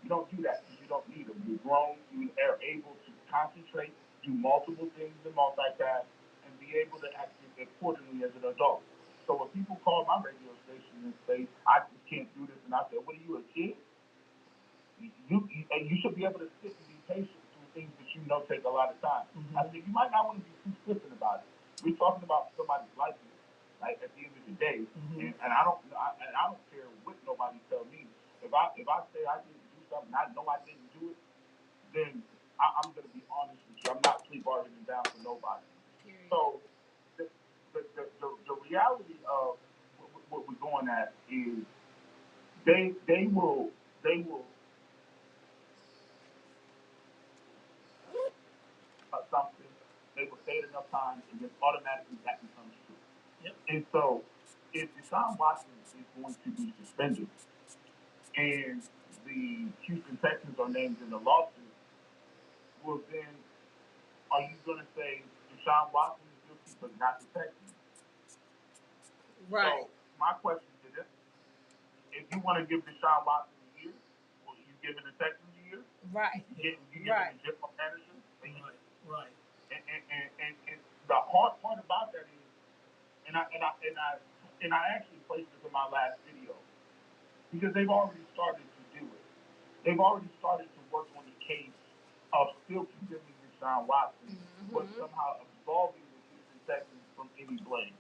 You don't do that because you don't need them. You're grown. You are able to concentrate, do multiple things and multitask, and be able to act accordingly as an adult. So when people call my radio station and say, I just can't do this, and I say, what are you, a kid? And you should be able to sit and be patient through things that you know take a lot of time. I think you might not want to be too flippant about it. We're talking about somebody's life here, right? At the end of the day, and I don't care what nobody tell me. If I say I didn't do something, I know I didn't do it, then I'm going to be honest with you. I'm not plea bargaining down for nobody. So the reality of what we're going at is they will something, they will say it enough times, and then automatically that becomes true. Yep. And so, if Deshaun Watson is going to be suspended, and the Houston Texans are named in the lawsuit, well then, are you going to say Deshaun Watson is guilty but not the Texans? Right. So, my question to this: if you want to give Deshaun Watson a year, well, you giving the Texans a year? Right. You giving the general manager a year? Right. And the hard part about that is, and I actually placed this in my last video because they've already started to do it. they've already started to work on the case of still condemning Deshaun Watson, but somehow absolving the Houston Texans from any blame.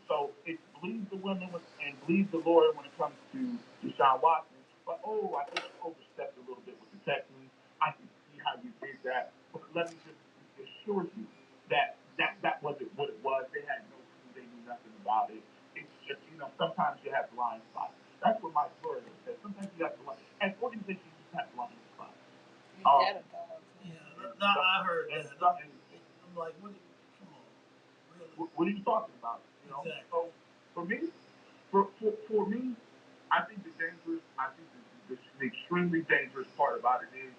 So it bleeds the women and bleeds the lawyer when it comes to Deshaun Watson. But I think you overstepped a little bit with the Texans. I can see how you did that. But let me just assure you that wasn't what it was. They had no clue. They knew nothing about it. It's just, sometimes you have blind spots. That's what my lawyer said. Sometimes you have blind. As organizations, you have blind spots. Yeah, I heard that. I'm like, come on, really? What are you talking about? Exactly. So for me, for me, I think the extremely dangerous part about it is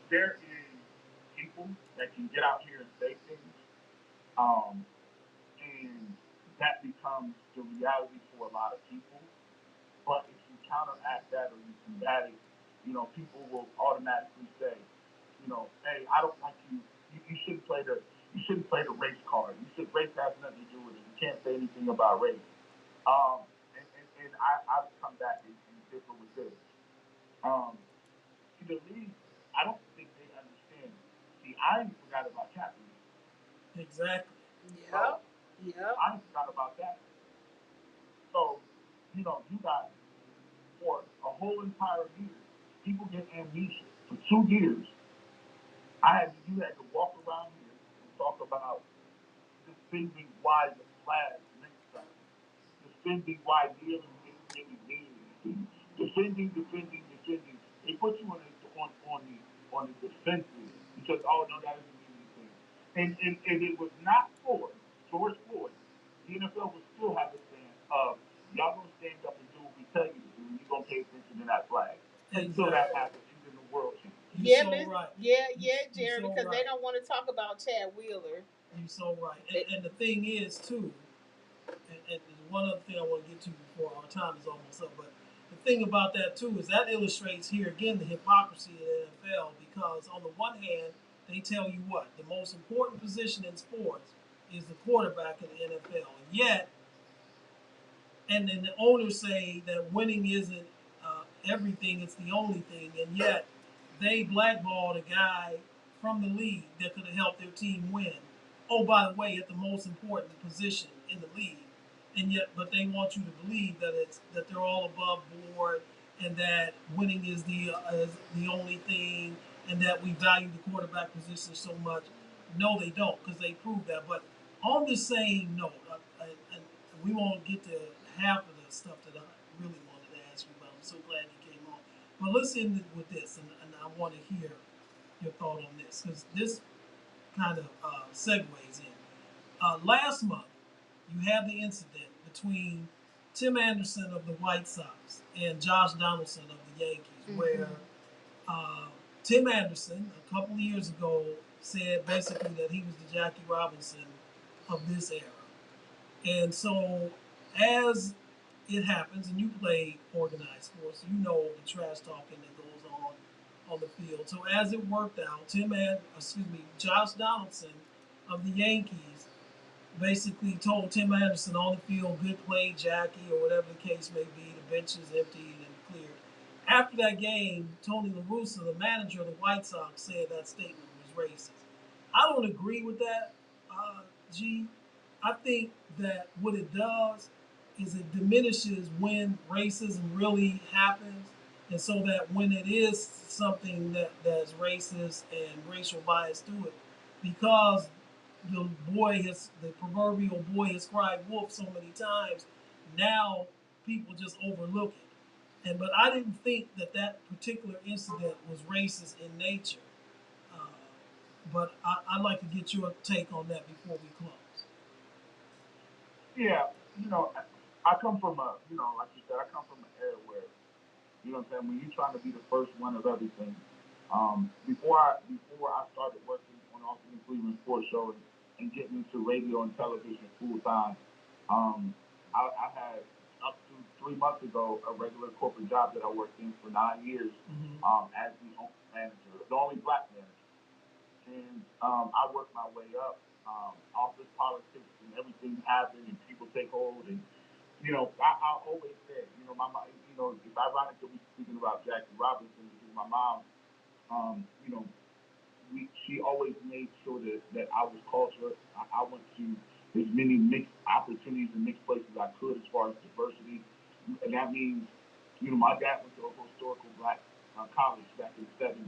there is people that can get out here and say things, um, and that becomes the reality for a lot of people. But if you counteract that or you combat it, people will automatically say, hey, I don't like you. You shouldn't play the race card. Race has nothing to do with it. You can't say anything about race. I've come back and differ with this. Um, in the league, I don't think they understand. See, I ain't forgot about capitalism. Exactly. Yep. Yep. I ain't forgot about that. So, you got for a whole entire year, people get amnesia. For 2 years, you had to walk around here and talk about defending why the flag meant something, defending why kneeling didn't really mean anything, defending. They put you on the defensive because no, that doesn't mean anything. And it was not for George Floyd, the NFL would still have the stance of y'all gonna stand up and do what we tell you to do, and you're gonna pay attention to that flag. Until that happens, even the world changes. Yeah, so right. Jerry, so because right. they don't want to talk about Chad Wheeler. You're so right. And the thing is, too, and one other thing I want to get to before our time is almost up, but the thing about that, too, is that illustrates here again the hypocrisy of the NFL because, on the one hand, they tell you what? The most important position in sports is the quarterback in the NFL. And yet, and then the owners say that winning isn't everything, it's the only thing. And yet, they blackballed a guy from the league that could have helped their team win. Oh, by the way, at the most important position in the league. And yet, but they want you to believe that that they're all above board and that winning is the only thing and that we value the quarterback position so much. No, they don't because they proved that. But on the same note, and we won't get to half of the stuff that I really wanted to ask you about. I'm so glad you came on. But let's end with this, and I want to hear your thought on this because this kind of segues in. Last month, you had the incident between Tim Anderson of the White Sox and Josh Donaldson of the Yankees, where Tim Anderson, a couple of years ago, said basically that he was the Jackie Robinson of this era. And so, as it happens, and you play organized sports, you know the trash talking that goes on the field. So as it worked out, Josh Donaldson of the Yankees basically told Tim Anderson on the field, "Good play, Jackie," or whatever the case may be. The bench is emptied and cleared. After that game, Tony La Russa, the manager of the White Sox, said that statement was racist. I don't agree with that, G. I think that what it does is it diminishes when racism really happens, and so that when it is something that's racist and racial bias to it, because the proverbial boy has cried wolf so many times, now people just overlook it. But I didn't think that particular incident was racist in nature. Uh, but I'd like to get your take on that before we close. Yeah, I come from like you said, I come from an era where, what I'm saying, when you're trying to be the first one of everything. Before I started working on Austin and Cleveland Sports Show and getting into radio and television full time, um, I had up to 3 months ago a regular corporate job that I worked in for 9 years as the manager, the only black manager. And I worked my way up. Office politics and everything happened, and people take hold, and I always said, it's ironic that we're speaking about Jackie Robinson because my mom, um, you know, she always made sure that I was cultured. I went to as many mixed opportunities and mixed places I could as far as diversity. And that means, my dad went to a historical black college back in the 70s.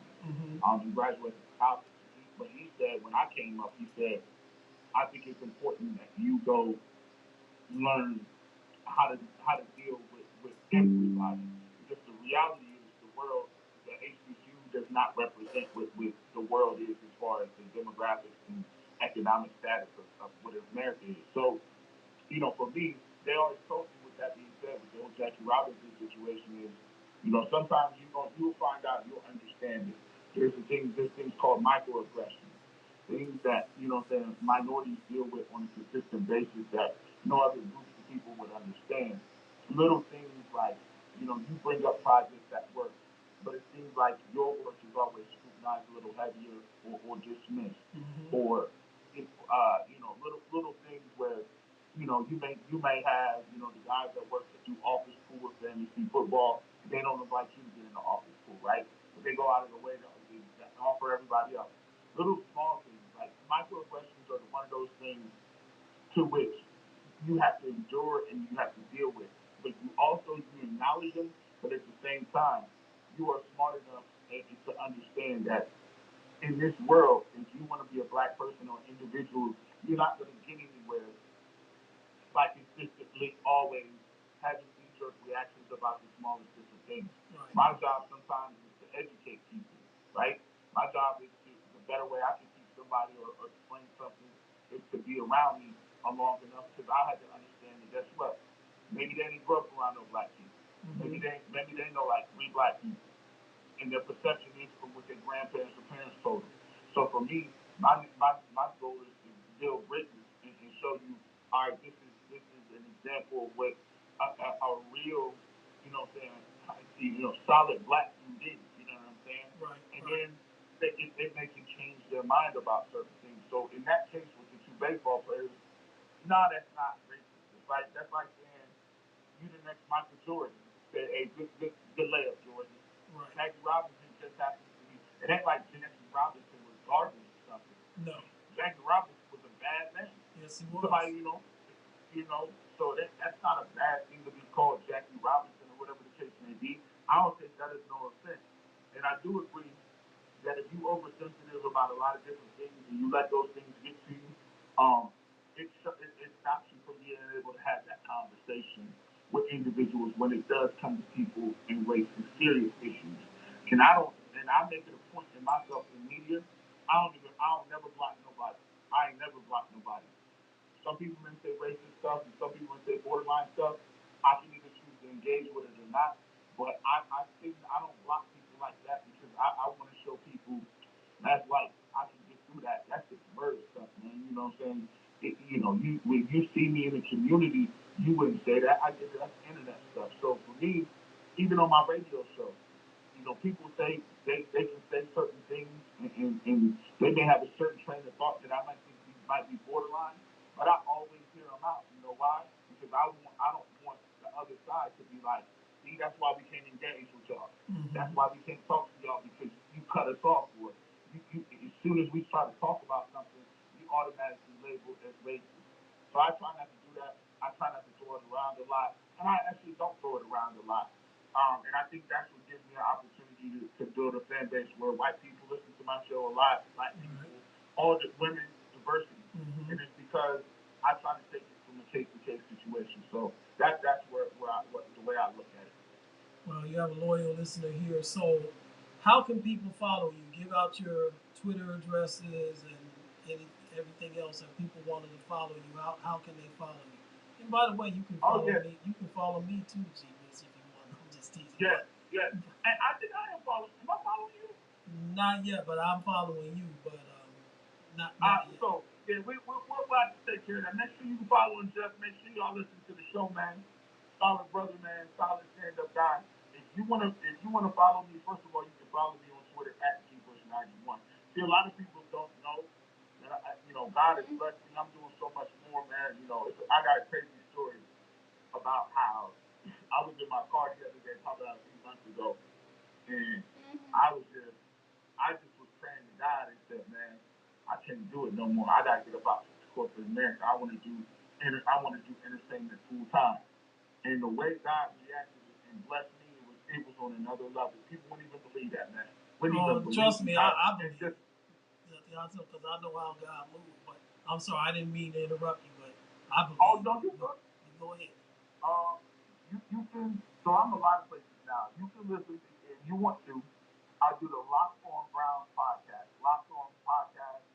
He graduated from college. But he said, when I came up, he said, I think it's important that you go learn how to deal with everybody. Because the reality is the world, the HBCU does not represent what the world is as far as the demographics and economic status of what America is. So, for me, they always told me with that being said, with the whole Jackie Robinson situation is, sometimes you'll find out, you'll understand it. There's things called microaggressions, things that, minorities deal with on a consistent basis that no other groups of people would understand. Little things like, you bring up projects that work, but it seems like your work is always scrutinized a little heavier or dismissed. Or, little things where you may have the guys that work that do office pool with fantasy football. They don't invite you to get in the office pool, right? But they go out of the way to offer everybody else. Little small things like microaggressions are one of those things to which you have to endure and you have to deal with. But you acknowledge them, but at the same time, you are smart enough to understand that in this world, if you want to be a black person or individual, you're not going to get anywhere by consistently always having knee-jerk reactions about the smallest different things. Right. My job sometimes is to educate people, right? My job is the better way I can teach somebody or explain something is to be around me long enough because I had to understand that guess what? Maybe they didn't grow up around no black people. Maybe they know like 3 black people and their perception is from what their grandparents or parents told them. So for me, my goal is to build bridges and show you, all right, this is an example of what a real, solid black dude is. You know what I'm saying? Right. And then it makes you change their mind about certain things. So in that case with the 2 baseball players, no, that's not racist. That's like saying you the next Michael Jordan. Say, hey, good layup, Jordan. Right. Jackie Robinson just happens to be. It ain't like Jackie Robinson was garbage or something. No. Jackie Robinson was a bad man. Yes, he was. Somebody, so that's not a bad thing to be called Jackie Robinson or whatever the case may be. I don't think that is no offense. And I do agree that if you oversensitive about a lot of different things and you let those things get to you, it stops you from being able to have that conversation with individuals when it does come to people and raise some serious issues. And I make it a point in myself in media. I don't never block nobody. I ain't never blocked nobody. Some people may say racist stuff, and some people may say borderline stuff. I can either choose to engage with it or not. But I think I don't block people like that because I want to show people that's life. I can get through that. That's the bird stuff, man. You know what I'm saying? When you see me in the community, you wouldn't say that. I get that's internet stuff. So for me, even on my radio show, people say they can say certain things and they may have a certain train of thought that I might be borderline, but I always hear them out. You know why? Because I don't want the other side to be like, see, that's why we can't engage with y'all. That's why we can't talk to y'all because you cut us off. Or as soon as we try to talk about something, you automatically labeled as racist. So I try not to do that. I try not to throw it around a lot, and I actually don't throw it around a lot. And I think that's what gives me an opportunity to build a fan base where white people listen to my show a lot, black people, all the women, diversity, and it's because I try to take it from a case to case situation. So that's the way I look at it. Well, you have a loyal listener here. So, how can people follow you? Give out your Twitter addresses and everything else. If people wanted to follow you, how can they follow you? And by the way, you can follow me. You can follow me too, G-Miss, if you want. I'm just teasing. Yeah. And I think I am following. Am I following you? Not yet, but I'm following you. But not yet. So yeah, we're about to take care of that. Make sure you follow Jeff. Make sure y'all listen to the show, man. Solid brother, man. Solid stand-up guy. If you wanna follow me, first of all, you can follow me on Twitter at gbush91. See, a lot of people don't know that God has blessed me. I'm doing so much more, man. I got a crazy story about about how I was in my car the other day, probably about a few months ago, and I just was praying to God and said, man, I can't do it no more. I gotta get up out of corporate America. I want to do entertainment full time. And the way God reacted and blessed me it was on another level. People wouldn't even believe that, man. Wouldn't even believe trust me, God. I believe it. Because I know how God moves. But I'm sorry, I didn't mean to interrupt you, but I believe. Oh, no, you good. Go ahead. You can. So I'm a lot of places now. You can listen if you want to. I do the Locked On Brown podcast. Locked On podcast.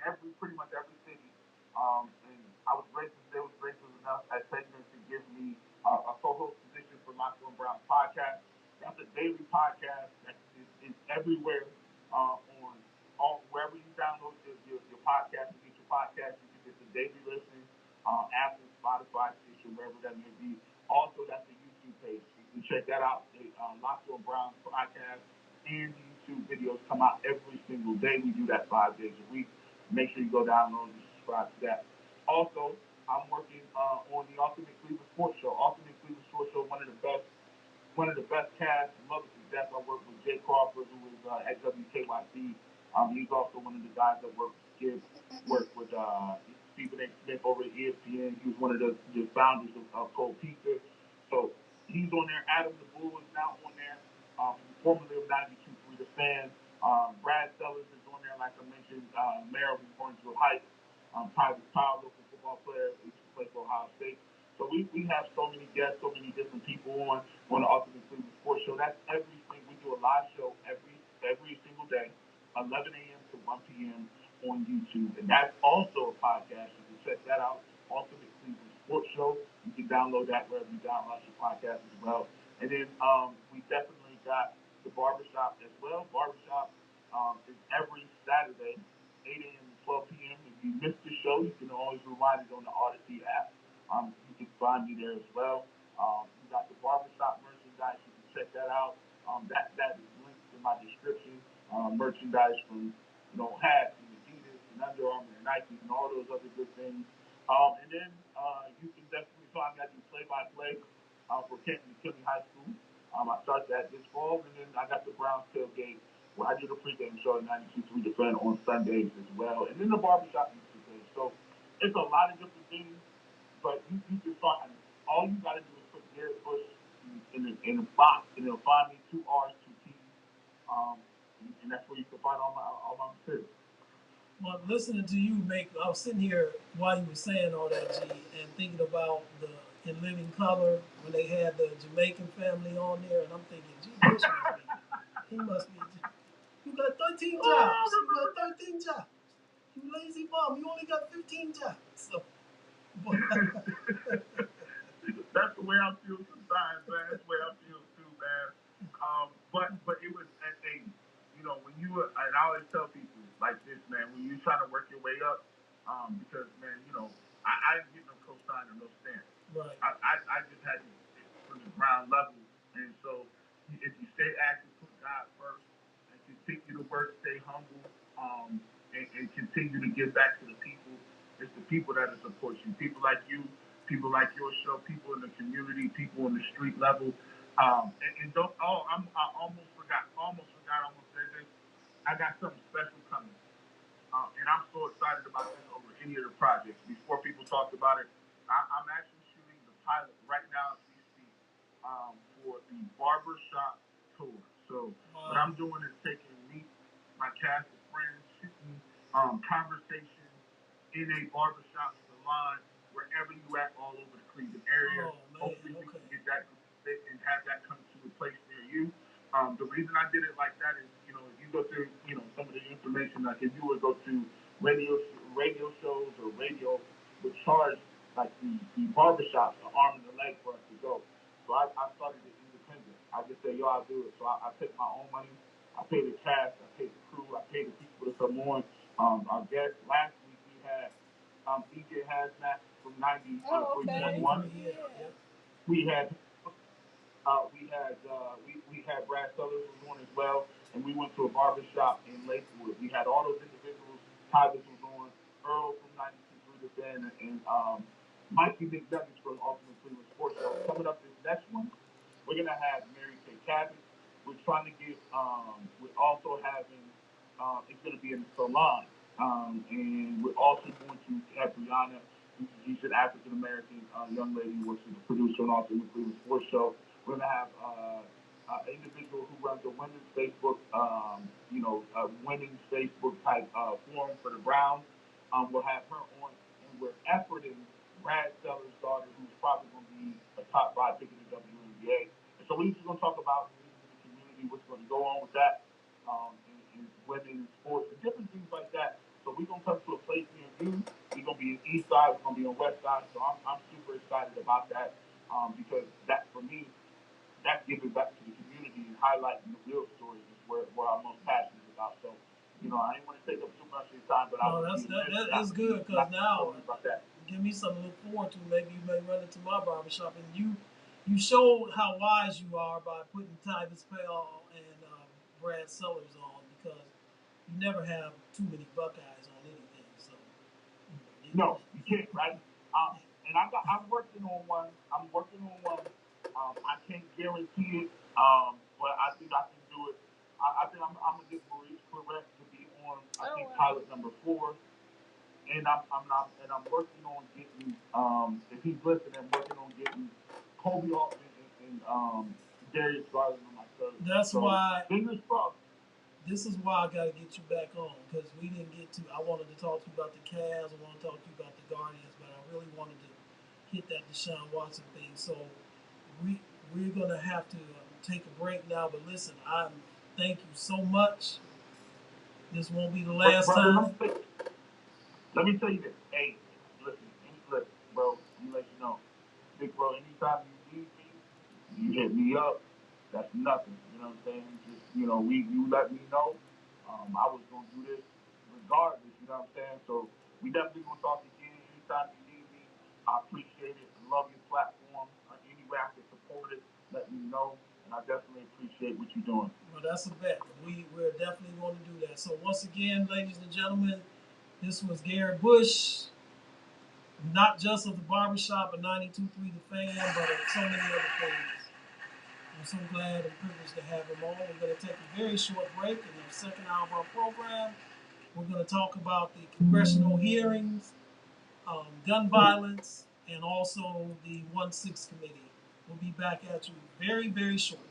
In pretty much every city. And I was gracious. They was gracious enough at segments to give me a co-host position for Locked On Brown podcast. That's a daily podcast that is everywhere on wherever you download your podcast. You get your podcast. You can get the daily listen. Apple, Spotify, Stitcher, wherever that may be. Also, that's the YouTube page. You can check that out. Locked On Brown podcast and the YouTube videos come out every single day. We do that 5 days a week. Make sure you go download and subscribe to that. Also, I'm working on the Ultimate Cleveland Sports Show. Ultimate Cleveland Sports Show, one of the best casts. Love it to death. I work with Jay Crawford, who is at WKYC. He's also one of the guys that worked with Stephen A. Smith over at ESPN. He was one of the founders of Cold Pizza. So he's on there. Adam the Bull is now on there. Formerly of 92.3 The Fan. Brad Sellers is on there, like I mentioned. Mayor of Orangeville Heights. Private Powell, local football player. He used to play for Ohio State. So we have so many guests, so many different people on the Ultimate Cleveland Sports Show. That's everything. We do a live show every single day, 11 a.m. to 1 p.m. on YouTube. And that's also a podcast. You can check that out, Ultimate Cleveland Sports Show. You can download that wherever you download your podcast as well. And then we definitely got the Barbershop as well. Barbershop is every Saturday, 8 a.m. to 12 p.m. If you missed the show, you can always rewind it on the Odyssey app. You can find me there as well. We got the Barbershop merchandise. You can check that out. That is linked in my description. Merchandise from, hats and Adidas and Under Armour and Nike and all those other good things. And then you can definitely find me. I do play-by-play for Kenton McKinley High School. I started that this fall, and then I got the Browns tailgate where I do the pregame show at 92.3 The Fan on Sundays as well, and then the Barbershop YouTube page. So it's a lot of different things, but you can find all you got to do is put Garrett Bush in a box, and it'll find me 2 R's, 2 T's, and that's where you can find all my material. Well, listening to you I was sitting here while you were saying all that, G, and thinking about In Living Color when they had the Jamaican family on there, and I'm thinking, gee, Bush he must be. You got 13 jobs. You got 13 jobs. You lazy bum. You only got 15 jobs. So, that's the way I feel sometimes, man. That's the way I feel too, man. But it was at a, when you were, and I always tell people like this, man, when you're trying to work your way up, because, man, I didn't get no cosign or no stamp. Right. I just had to from the ground level. And so if you stay active, put God first, and continue to work, stay humble, and continue to give back to the people. It's the people that support you. People like you, people like your show, people in the community, people on the street level. And don't, I almost forgot, almost said this. I got something special coming. And I'm so excited about this over any of the projects. Before people talked about it, I'm actually shooting the pilot right now as we speak for the Barbershop tour. So what I'm doing is taking my cast of friends, shooting conversations in a barbershop salon, wherever you at, all over the Cleveland area. Hopefully we can get that and have that come to a place near you. The reason I did it like that is, if you go through, some of the information, like if you would go to radio shows or radio would charge like the barbershops an arm and a leg for us to go. So I started it independent. I just say, I'll do it. So I take my own money. I pay the cast. I pay the crew. I pay the people to come on. Our guest last week we had DJ Hazmat from 93.1. We had we had Brad Sellers was on as well, and we went to a barbershop in Lakewood. We had all those individuals. Tyvis was on, Earl from 92.3 The Fan, and Mikey McDuggins from Ultimate Cleveland she's going to be in the salon. And we're also going to have Brianna. She's an African American young lady who works as a producer and also in the Cleveland Sports Show. We're going to have an individual who runs a women's Facebook, women's Facebook type forum for the Browns. We'll have her on, and we're efforting Brad Seller's daughter, who's probably going to be a top five pick in the WNBA. And so we're just going to talk about the community, what's going to go on with that, in women in sports, and different things like that. So we're going to come to a place near you. We're going to be in East Side. We're going to be on West Side. So I'm super excited about that because that, for me, that's giving back to the community and highlighting the real stories is where I'm most passionate about. So, I didn't want to take up too much of your time, but that's good because now give me something to look forward to. Maybe you may run into my barbershop, and you showed how wise you are by putting Tyvis Pell and Brad Sellers on because you never have too many Buckeyes on anything. So no, you can't, right? And I'm working on one. I can't guarantee it, but I think I can do it. I think I'm gonna get Maurice Claret to be on. I think pilot number 4, and I'm working on getting. If he's listening, I'm working on getting Kobe Altman and Darius Garland on my third. That's why. Fingers crossed. This is why I got to get you back on because we didn't get to. I wanted to talk to you about the Cavs. I want to talk to you about the Guardians, but I really wanted to hit that Deshaun Watson thing. So we're gonna have to take a break now. But listen, thank you so much. This won't be the last time. Let me tell you this. Hey, listen, bro. Let me let you know, big bro. Anytime you need me, you hit me up. That's nothing. You know what I'm saying? Just you let me know. I was gonna do this regardless. You know what I'm saying? So we definitely gonna talk again. Anytime you need me, I appreciate it. I love your platform. Any way I can support it, let me know. And I definitely appreciate what you're doing. Well, that's a bet. We're definitely going to do that. So once again, ladies and gentlemen, this was Garrett Bush, not just of the barbershop at 92.3 The Fan, but of so many other things. I'm so glad and privileged to have him on. We're going to take a very short break in the second hour of our program. We're going to talk about the congressional hearings, gun violence, and also the 1-6 committee. We'll be back at you very, very shortly.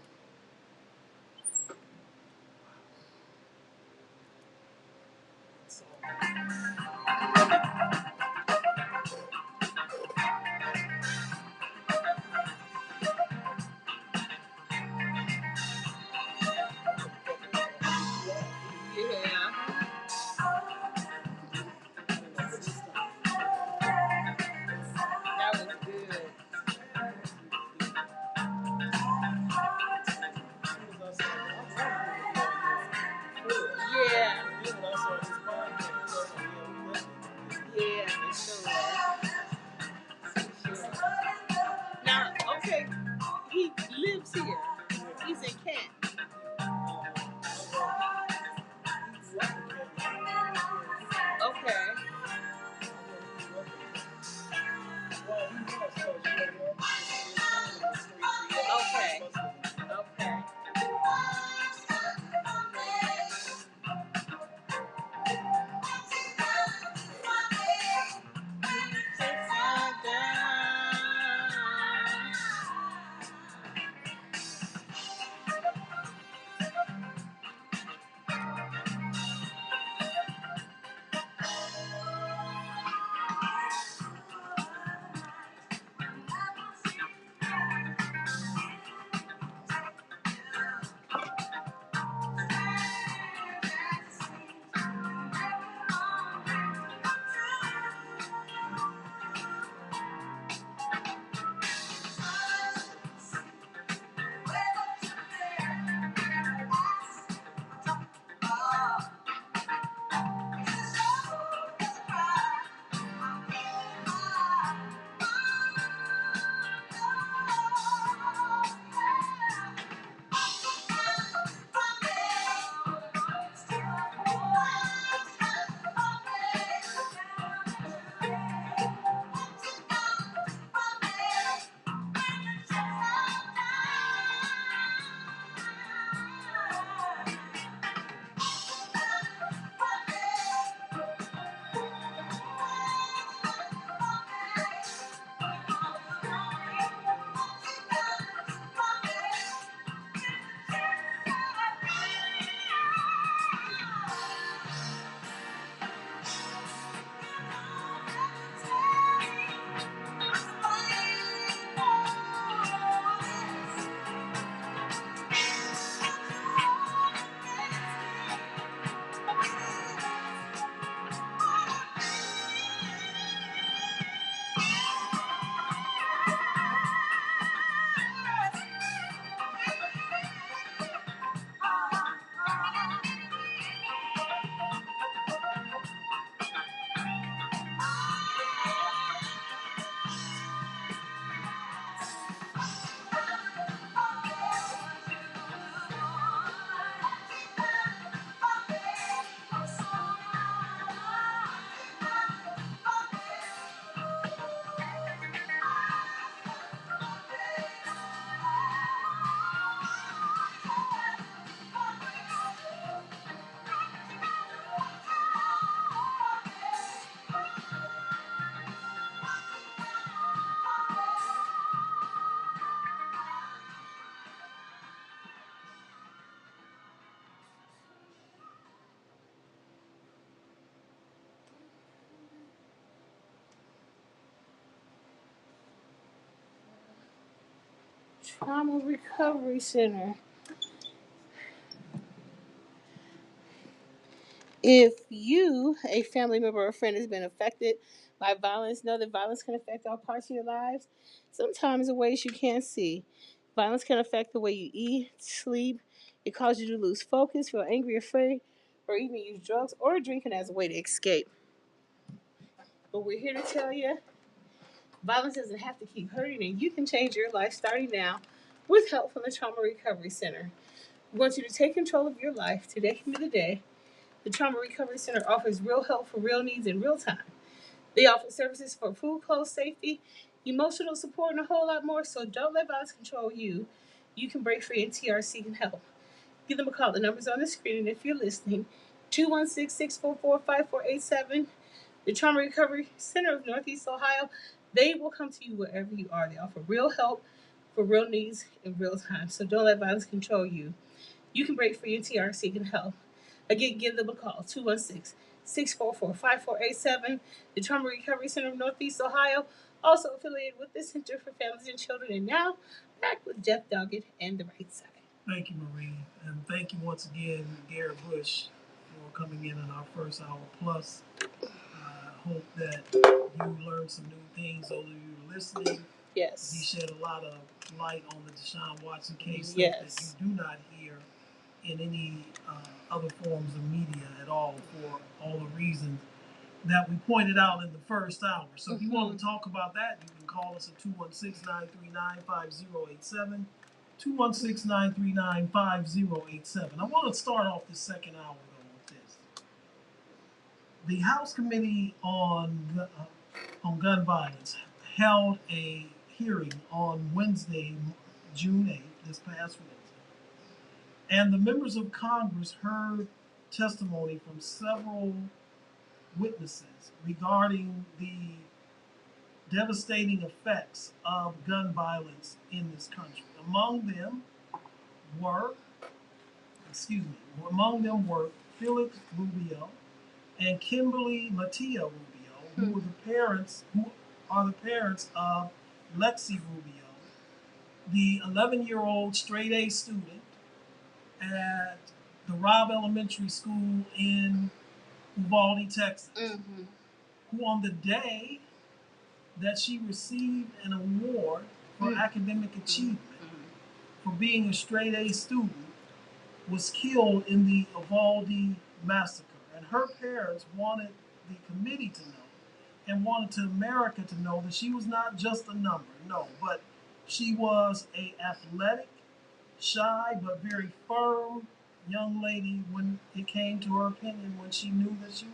Trauma Recovery Center. If you, a family member or friend, has been affected by violence, know that violence can affect all parts of your lives, sometimes in ways you can't see. Violence can affect the way you eat, sleep. It causes you to lose focus, feel angry, afraid, or even use drugs or drinking as a way to escape. But we're here to tell you violence doesn't have to keep hurting, and you can change your life starting now with help from the Trauma Recovery Center. We want you to take control of your life. Today can be the day. The Trauma Recovery Center offers real help for real needs in real time. They offer services for food, clothes, safety, emotional support, and a whole lot more. So don't let violence control you. You can break free, and TRC can help. Give them a call. The number's on the screen. And if you're listening, 216-644-5487, the Trauma Recovery Center of Northeast Ohio, they will come to you wherever you are. They offer real help for real needs in real time. So don't let violence control you. You can break free, and TRC can help. Again, give them a call, 216-644-5487. The Trauma Recovery Center of Northeast Ohio, also affiliated with the Center for Families and Children. And now, back with Jeff Doggett and the right side. Thank you, Marie. And thank you once again, Garrett Bush, for coming in on our first hour plus. I hope that you learned some new things, those of you who are listening. Yes. He shed a lot of light on the Deshaun Watson case Yes. that you do not hear in any other forms of media at all, for all the reasons that we pointed out in the first hour. So if you want to talk about that, you can call us at 216-939-5087, 216-939-5087. I want to start off the second hour, though, with this. The House Committee on Gun Violence held a hearing on Wednesday, June 8th, this past Wednesday. And the members of Congress heard testimony from several witnesses regarding the devastating effects of gun violence in this country. Among them were Felix Rubio and Kimberly Mattia Rubio, who are the parents of Lexi Rubio, the 11-year-old straight A student at the Robb Elementary School in Uvalde, Texas, who on the day that she received an award for academic achievement for being a straight A student was killed in the Uvalde massacre. And her parents wanted the committee to know and wanted to America to know that she was not just a number, no, but she was a athletic, shy, but very firm young lady when it came to her opinion, when she knew that she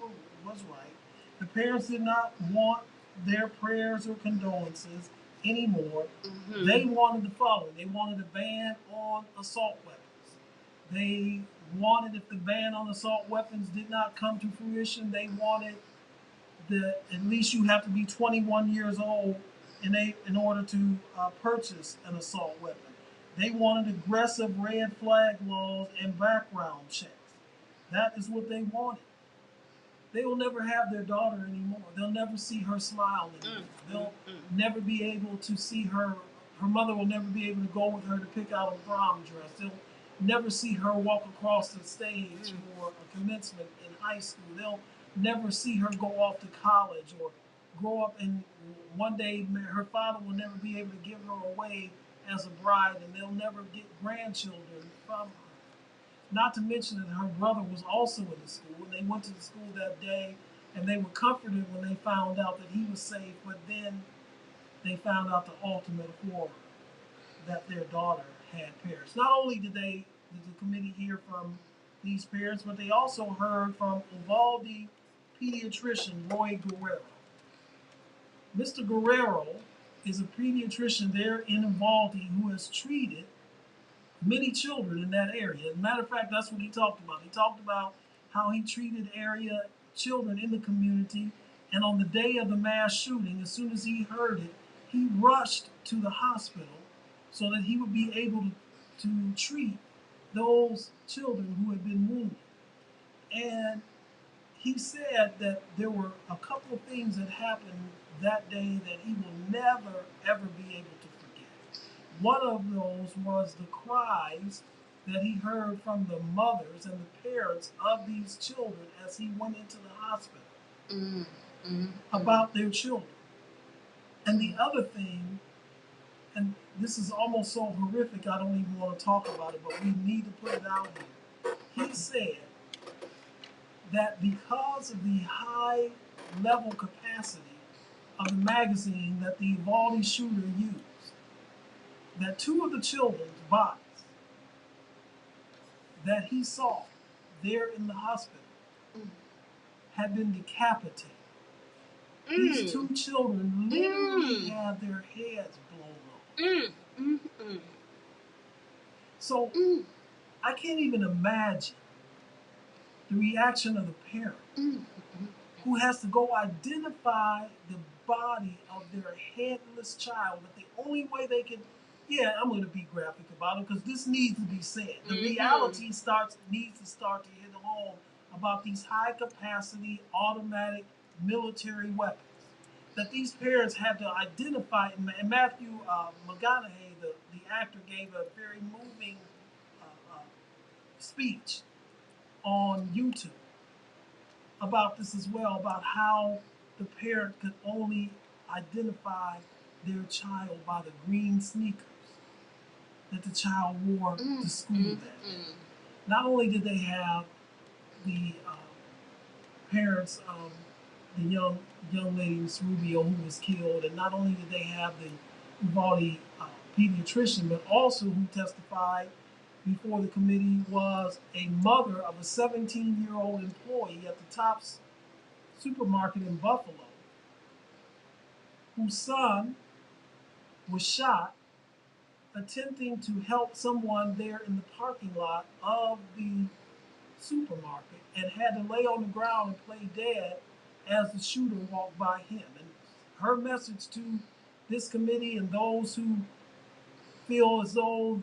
was right. The parents did not want their prayers or condolences anymore. They wanted the following. They wanted a ban on assault weapons. They wanted, if the ban on assault weapons did not come to fruition, they wanted at least you have to be 21 years old in order to purchase an assault weapon. They wanted aggressive red flag laws and background checks. That is what they wanted. They will never have their daughter anymore. They'll never see her smile anymore. They'll never be able to see her. Her mother will never be able to go with her to pick out a prom dress. They'll never see her walk across the stage for a commencement in high school. They'll never see her go off to college or grow up, and one day her father will never be able to give her away as a bride, and they'll never get grandchildren from her. Not to mention that her brother was also in the school, and they went to the school that day, and they were comforted when they found out that he was safe, but then they found out the ultimate horror, that their daughter had perished. Not only did the committee hear from these parents, but they also heard from Uvalde pediatrician Roy Guerrero. Mr. Guerrero is a pediatrician there in Uvalde who has treated many children in that area. As a matter of fact, that's what he talked about. He talked about how he treated area children in the community, and on the day of the mass shooting, as soon as he heard it, he rushed to the hospital so that he would be able to treat those children who had been wounded. And he said that there were a couple of things that happened that day that he will never, ever be able to forget. One of those was the cries that he heard from the mothers and the parents of these children as he went into the hospital Mm, mm, about their children. And the other thing, and this is almost so horrific, I don't even want to talk about it, but we need to put it out here. He said that because of the high level capacity of the magazine that the Uvalde shooter used, that two of the children's bodies that he saw there in the hospital had been decapitated. These two children literally had their heads blown off. So I can't even imagine the reaction of the parent who has to go identify the body of their headless child, but the only way they can, yeah, I'm going to be graphic about it because this needs to be said. The reality needs to start to hit home about these high capacity automatic military weapons that these parents had to identify. And Matthew McConaughey, the actor, gave a very moving speech on YouTube about this as well, about how the parent could only identify their child by the green sneakers that the child wore to school that day. Not only did they have the parents of the young lady, Miss Rubio, who was killed, and not only did they have the Uvalde pediatrician, but also who testified before the committee was a mother of a 17-year-old employee at the Tops supermarket in Buffalo, whose son was shot attempting to help someone there in the parking lot of the supermarket and had to lay on the ground and play dead as the shooter walked by him. And her message to this committee and those who feel as though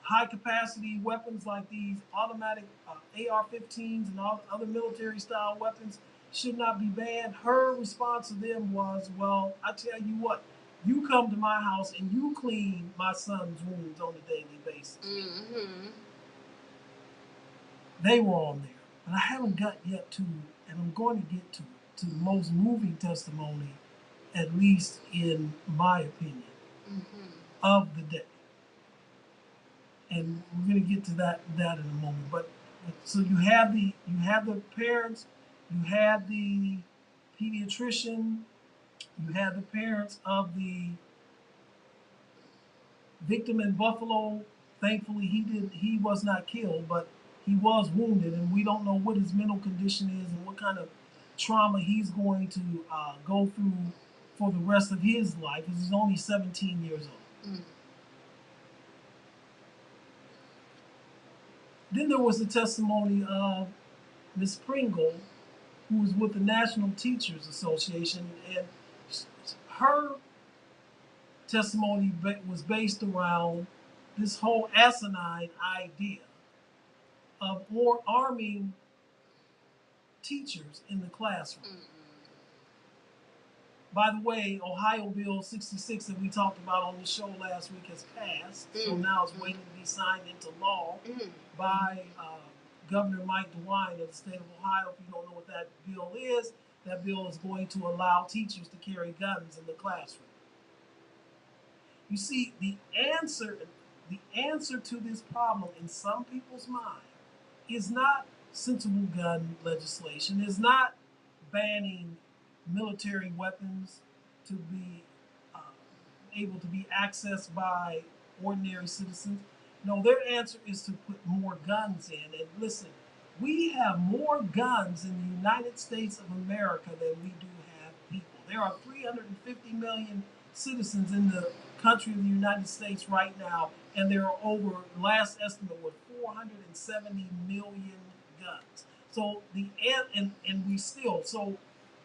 high capacity weapons like these automatic AR-15s and all other military style weapons should not be banned. Her response to them was, well, I tell you what, you come to my house and you clean my son's wounds on a daily basis. They were on there, but I haven't got yet to, and I'm going to get to the most moving testimony, at least in my opinion, of the day. And we're going to get to that in a moment. But so you have the parents, you have the pediatrician, you have the parents of the victim in Buffalo. Thankfully, he was not killed, but he was wounded, and we don't know what his mental condition is and what kind of trauma he's going to go through for the rest of his life, because he's only 17 years old. Then there was the testimony of Ms. Pringle, who was with the National Teachers Association, and her testimony was based around this whole asinine idea of arming teachers in the classroom. By the way, Ohio Bill 66 that we talked about on the show last week has passed, so now it's waiting to be signed into law by Governor Mike DeWine of the state of Ohio. If you don't know what that bill is going to allow teachers to carry guns in the classroom. You see, the answer to this problem in some people's mind is not sensible gun legislation, is not banning military weapons to be able to be accessed by ordinary citizens. No, their answer is to put more guns in. And listen, we have more guns in the United States of America than we do have people. There are 350 million citizens in the country of the United States right now, and there are over, last estimate was 470 million guns. So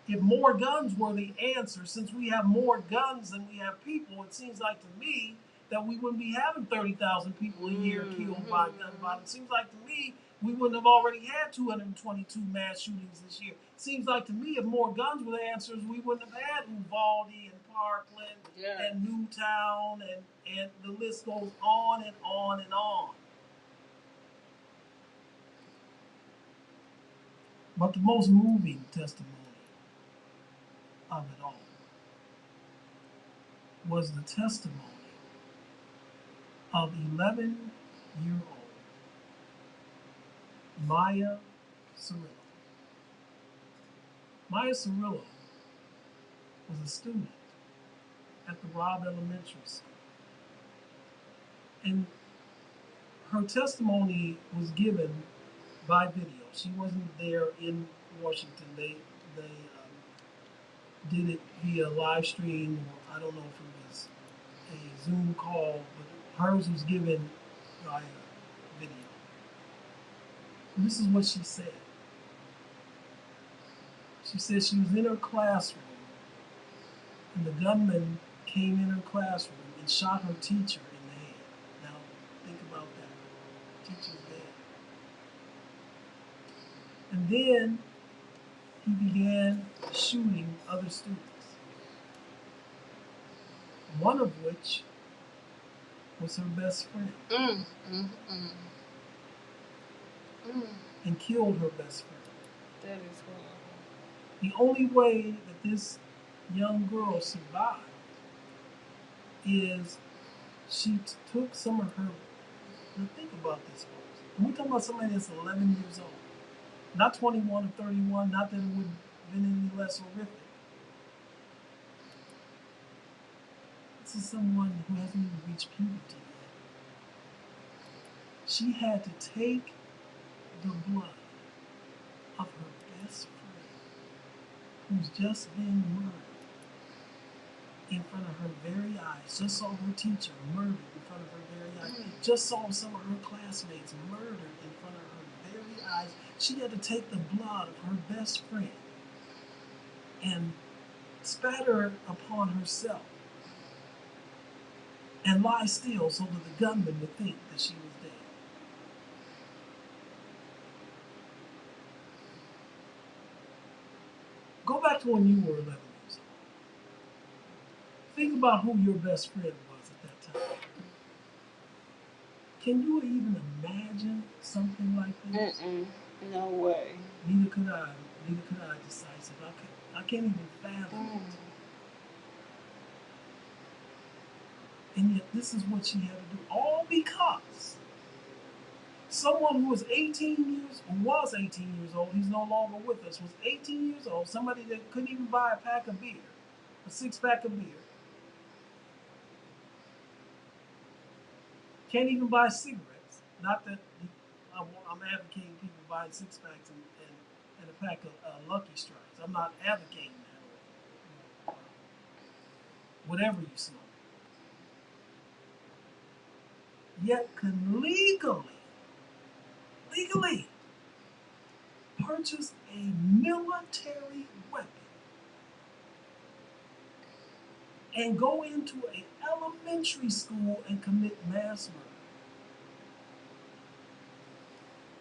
if more guns were the answer, since we have more guns than we have people, it seems like to me that we wouldn't be having 30,000 people a year killed by gun violence. It seems like to me we wouldn't have already had 222 mass shootings this year. It seems like to me if more guns were the answers, we wouldn't have had Uvalde and Parkland and and Newtown, and the list goes on and on and on. But the most moving testimony of it all was the testimony of 11-year-old Maya Cirillo. Maya Cirillo was a student at the Robb Elementary School. And her testimony was given by video. She wasn't there in Washington. They did it via live stream, or I don't know if it was a Zoom call, but hers was given via video. And this is what she said. She said she was in her classroom, and the gunman came in her classroom and shot her teacher in the head. Now, think about that. Teacher's dead. And then he began shooting other students, one of which was her best friend, and killed her best friend. That is horrible. The only way that this young girl survived is she took some of her. Now think about this, folks. We're talking about somebody that's 11 years old, not 21 or 31. Not that it would have been any less horrific. This is someone who hasn't even reached puberty yet. She had to take the blood of her best friend, who's just been murdered in front of her very eyes. Just saw her teacher murdered in front of her very eyes. Just saw some of her classmates murdered in front of her very eyes. She had to take the blood of her best friend and spatter it upon herself and lie still so that the gunman would think that she was dead. Go back to when you were 11 years old. Think about who your best friend was at that time. Can you even imagine something like this? No way. Neither could I. Neither could I, Decisive. I can't even fathom it. And yet this is what she had to do. All because someone who was 18 years old, he's no longer with us, was 18 years old, somebody that couldn't even buy a pack of beer, a 6-pack of beer. Can't even buy cigarettes. Not that I'm advocating people buying 6-packs and a pack of Lucky Strikes. I'm not advocating that. Whatever you smoke. Yet can legally purchase a military weapon and go into an elementary school and commit mass murder.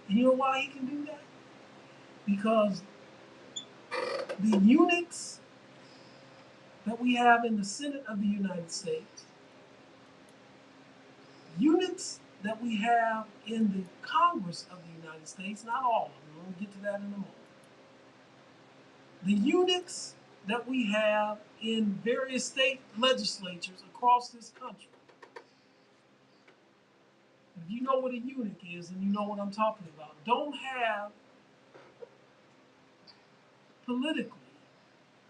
And you know why he can do that? Because the eunuchs that we have in the Senate of the United States, eunuchs that we have in the Congress of the United States, not all of them, we'll get to that in a moment. The eunuchs that we have in various state legislatures across this country. If you know what a eunuch is, and you know what I'm talking about, don't have politically,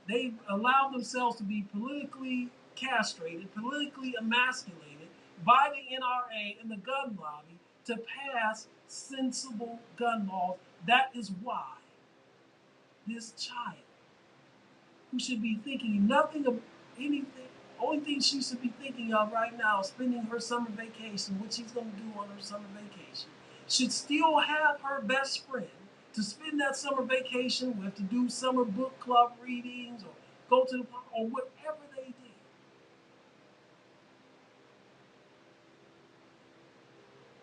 they allow themselves to be politically castrated, politically emasculated by the NRA and the gun lobby to pass sensible gun laws. That is why this child, who should be thinking nothing of anything, only thing she should be thinking of right now is spending her summer vacation, what she's going to do on her summer vacation, should still have her best friend to spend that summer vacation with, to do summer book club readings or go to the park or whatever they did.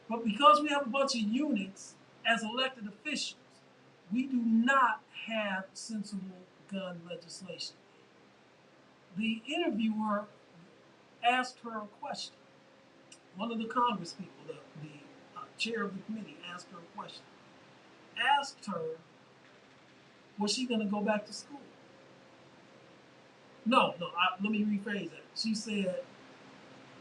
But because we have a bunch of eunuchs as elected officials, we do not have sensible gun legislation. The interviewer asked her a question. One of the Congress people, the chair of the committee, asked her a question. Asked her, was she going to go back to school? No, let me rephrase that. She said,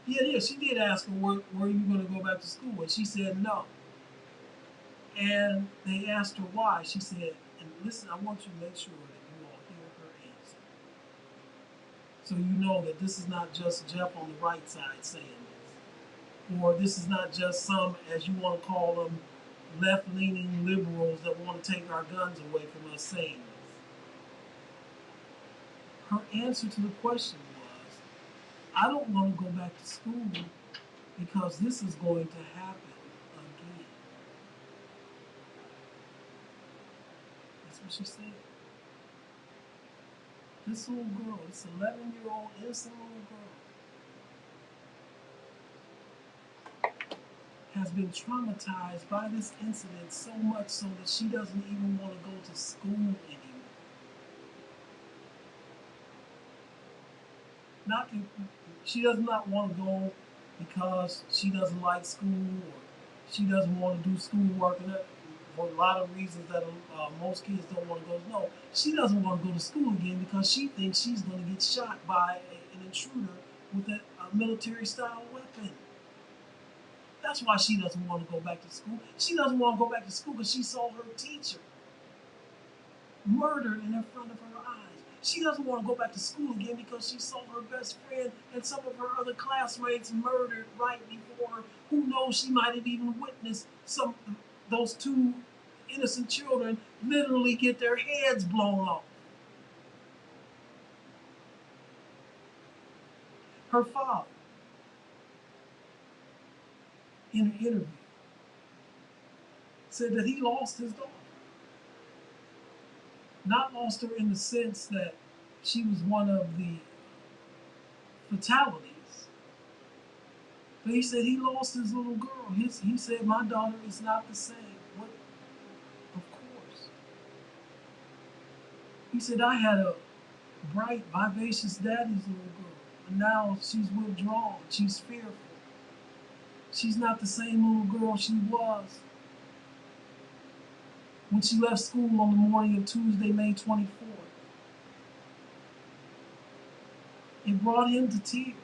yeah, she did ask her, were you going to go back to school? And she said no. And they asked her why. She said, and listen, I want you to make sure that you all hear her answer. So you know that this is not just Jeff on the right side saying this. Or this is not just some, as you want to call them, left-leaning liberals that want to take our guns away from us saying this. Her answer to the question was, I don't want to go back to school because this is going to happen again. That's what she said. This little girl, this 11-year-old innocent little girl, has been traumatized by this incident so much so that she doesn't even want to go to school anymore. She does not want to go because she doesn't like school or she doesn't want to do schoolwork, and that, for a lot of reasons that most kids don't want to go. No, she doesn't want to go to school again because she thinks she's going to get shot by an intruder with a military-style weapon. That's why she doesn't want to go back to school. She doesn't want to go back to school because she saw her teacher murdered in front of her eyes. She doesn't want to go back to school again because she saw her best friend and some of her other classmates murdered right before her. Who knows, she might have even witnessed those two innocent children literally get their heads blown off. Her father, in an interview, said that he lost his daughter. Not lost her in the sense that she was one of the fatalities, but he said he lost his little girl. He said, my daughter is not the same. What? Of course. He said, I had a bright, vivacious daddy's little girl, and now she's withdrawn. She's fearful. She's not the same little girl she was when she left school on the morning of Tuesday, May 24th. It brought him to tears.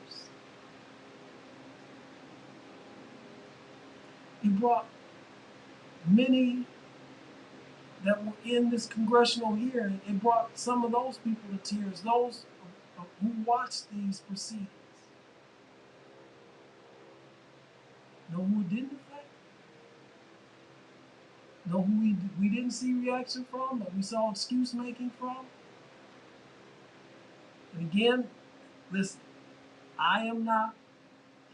It brought many that were in this congressional hearing, it brought some of those people to tears, those who watched these proceedings. Know who it didn't affect? Know who we didn't see reaction from, but we saw excuse making from? And again, listen, I am not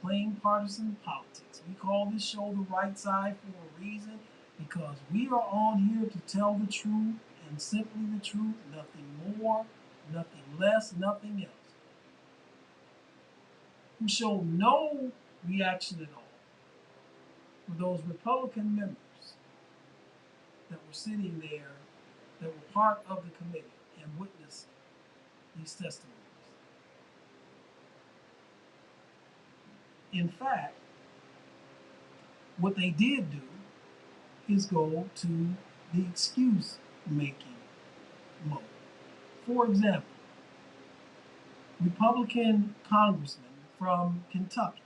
playing partisan politics. We call this show The Right Side for a reason, because we are on here to tell the truth and simply the truth, nothing more, nothing less, nothing else. Who showed no reaction at all were those Republican members that were sitting there, that were part of the committee and witnessed these testimonies. In fact, what they did do is go to the excuse making mode. For example, Republican congressman from Kentucky,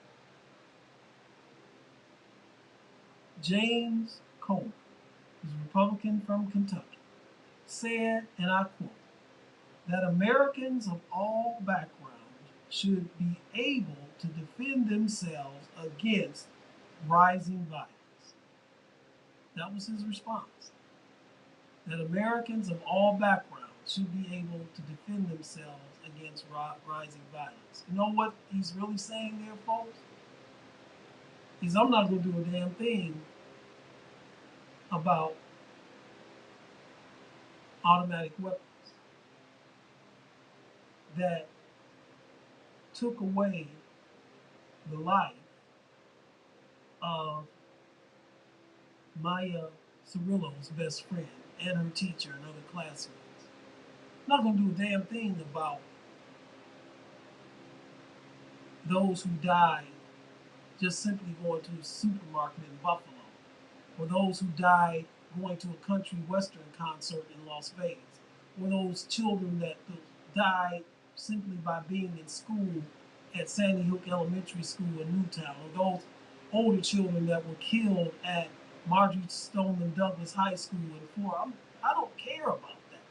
James Comer, who's a Republican from Kentucky, said, and I quote, that Americans of all backgrounds should be able to defend themselves against rising violence. That was his response. That Americans of all backgrounds should be able to defend themselves against rising violence. You know what he's really saying there, folks? I'm not going to do a damn thing about automatic weapons that took away the life of Maya Cirillo's best friend and her teacher and other classmates. I'm not going to do a damn thing about those who died just simply going to the supermarket in Buffalo, or those who died going to a country western concert in Las Vegas, or those children that died simply by being in school at Sandy Hook Elementary School in Newtown, or those older children that were killed at Marjorie Stoneman Douglas High School in Florida. I don't care about that.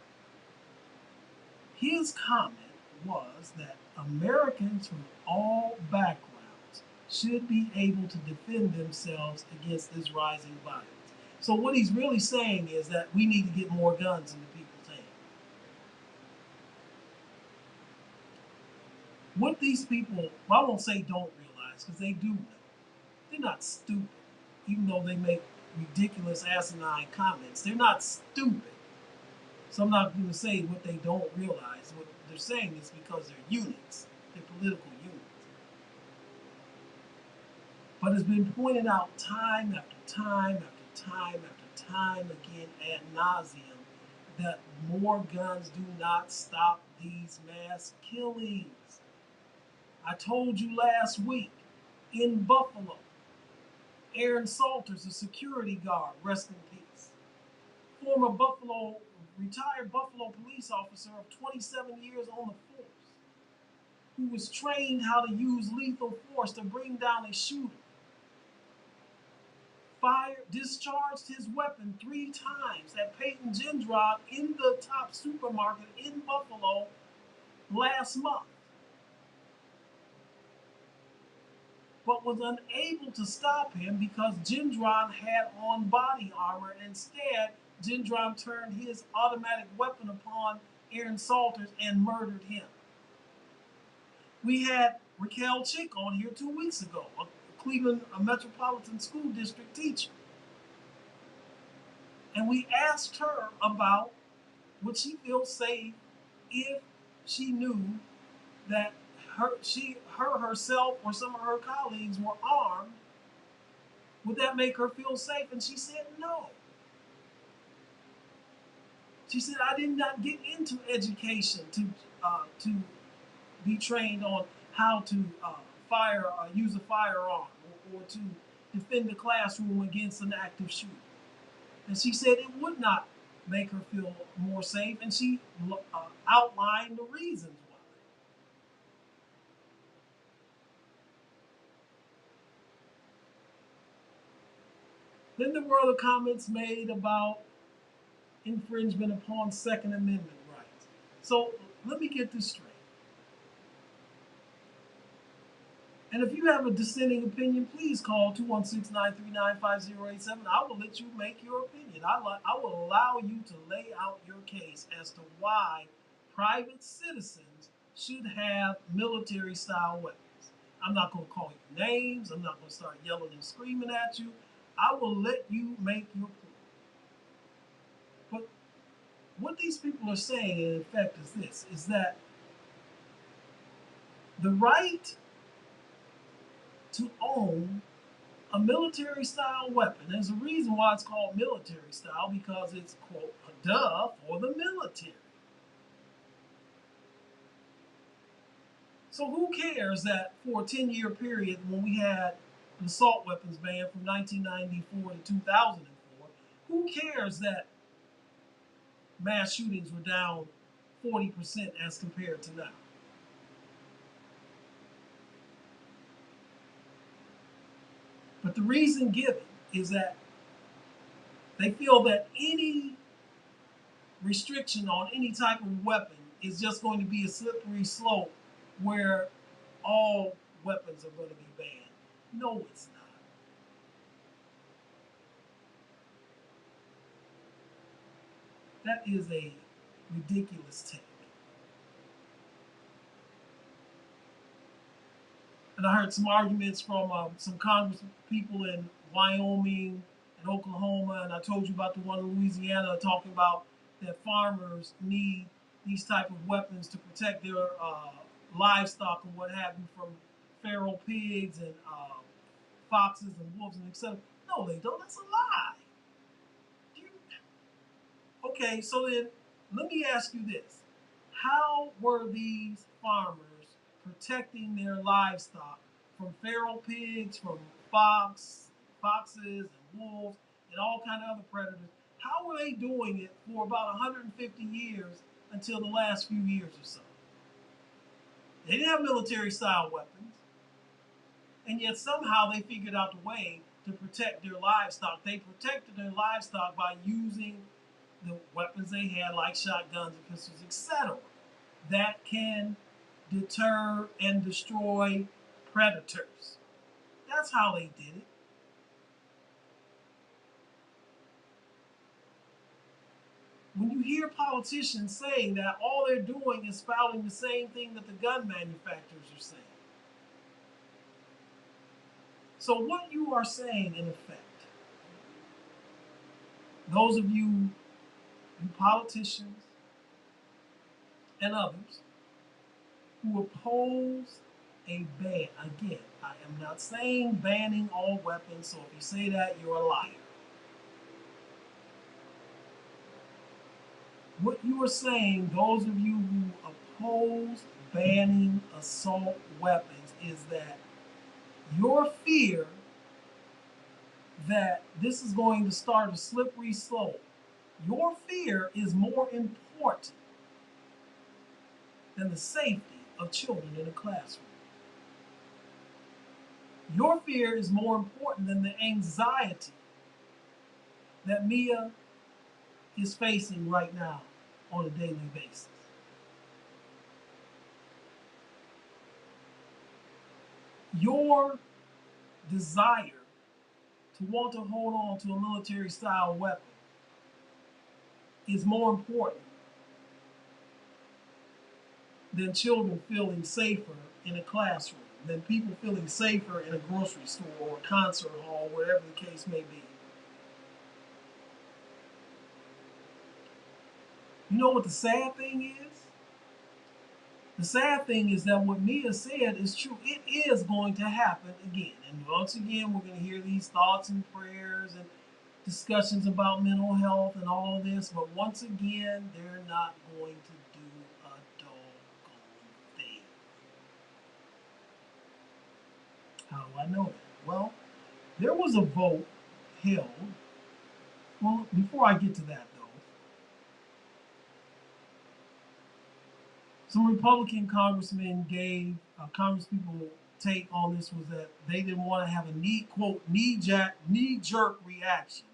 His comment was that Americans from all backgrounds should be able to defend themselves against this rising violence. So what he's really saying is that we need to get more guns into people's hands. What these people, well, I won't say don't realize, because they do know. They're not stupid, even though they make ridiculous, asinine comments. They're not stupid. So I'm not going to say what they don't realize. What they're saying is because they're units. They're political units. But it's been pointed out time after time after time after time again ad nauseum that more guns do not stop these mass killings. I told you last week in Buffalo, Aaron Salters, a security guard, rest in peace, former retired Buffalo police officer of 27 years on the force, who was trained how to use lethal force to bring down a shooter, discharged his weapon 3 times at Peyton Gendron in the top supermarket in Buffalo last month, but was unable to stop him because Gendron had on body armor. Instead, Gendron turned his automatic weapon upon Aaron Salters and murdered him. We had Raquel Chick on here 2 weeks ago, a Cleveland Metropolitan School District teacher. And we asked her about would she feel safe if she knew that herself or some of her colleagues were armed. Would that make her feel safe? And she said no. She said, I did not get into education to be trained on how to use a firearm or to defend the classroom against an active shooter. And she said it would not make her feel more safe, and she outlined the reasons why. Then there were other comments made about infringement upon Second Amendment rights. So let me get this straight. And if you have a dissenting opinion, please call 216-939-5087. I will let you make your opinion. I will allow you to lay out your case as to why private citizens should have military-style weapons. I'm not going to call you names. I'm not going to start yelling and screaming at you. I will let you make your point. But what these people are saying, in effect, is this, is that the right to own a military style weapon. There's a reason why it's called military style, because it's, quote, a duh for the military. So who cares that for a 10-year period when we had the assault weapons ban from 1994 to 2004, who cares that mass shootings were down 40% as compared to now? But the reason given is that they feel that any restriction on any type of weapon is just going to be a slippery slope where all weapons are going to be banned. No, it's not. That is a ridiculous take. And I heard some arguments from some Congress people in Wyoming and Oklahoma, and I told you about the one in Louisiana talking about that farmers need these type of weapons to protect their livestock and what have you from feral pigs and foxes and wolves and etc. No, they don't. That's a lie. Okay, so then let me ask you this. How were these farmers protecting their livestock from feral pigs, from foxes and wolves, and all kind of other predators. How were they doing it for about 150 years until the last few years or so? They didn't have military-style weapons, and yet somehow they figured out the way to protect their livestock. They protected their livestock by using the weapons they had, like shotguns and pistols, etc., that can deter and destroy predators. That's how they did it. When you hear politicians saying that, all they're doing is spouting the same thing that the gun manufacturers are saying. So what you are saying, in effect, those of you politicians and others who oppose a ban, again, I am not saying banning all weapons, so if you say that, you're a liar. What you are saying, those of you who oppose banning assault weapons, is that your fear that this is going to start a slippery slope, your fear is more important than the safety of children in a classroom. Your fear is more important than the anxiety that Mia is facing right now on a daily basis. Your desire to want to hold on to a military style weapon is more important than children feeling safer in a classroom, than people feeling safer in a grocery store or a concert hall, wherever the case may be. You know what the sad thing is? The sad thing is that what Mia said is true. It is going to happen again. And once again, we're going to hear these thoughts and prayers and discussions about mental health and all this. But once again, they're not going to do a doggone thing. How do I know that? Well, there was a vote held. Well, before I get to that, though, some Republican congressmen gave congresspeople take on this was that they didn't want to have a knee-jerk reaction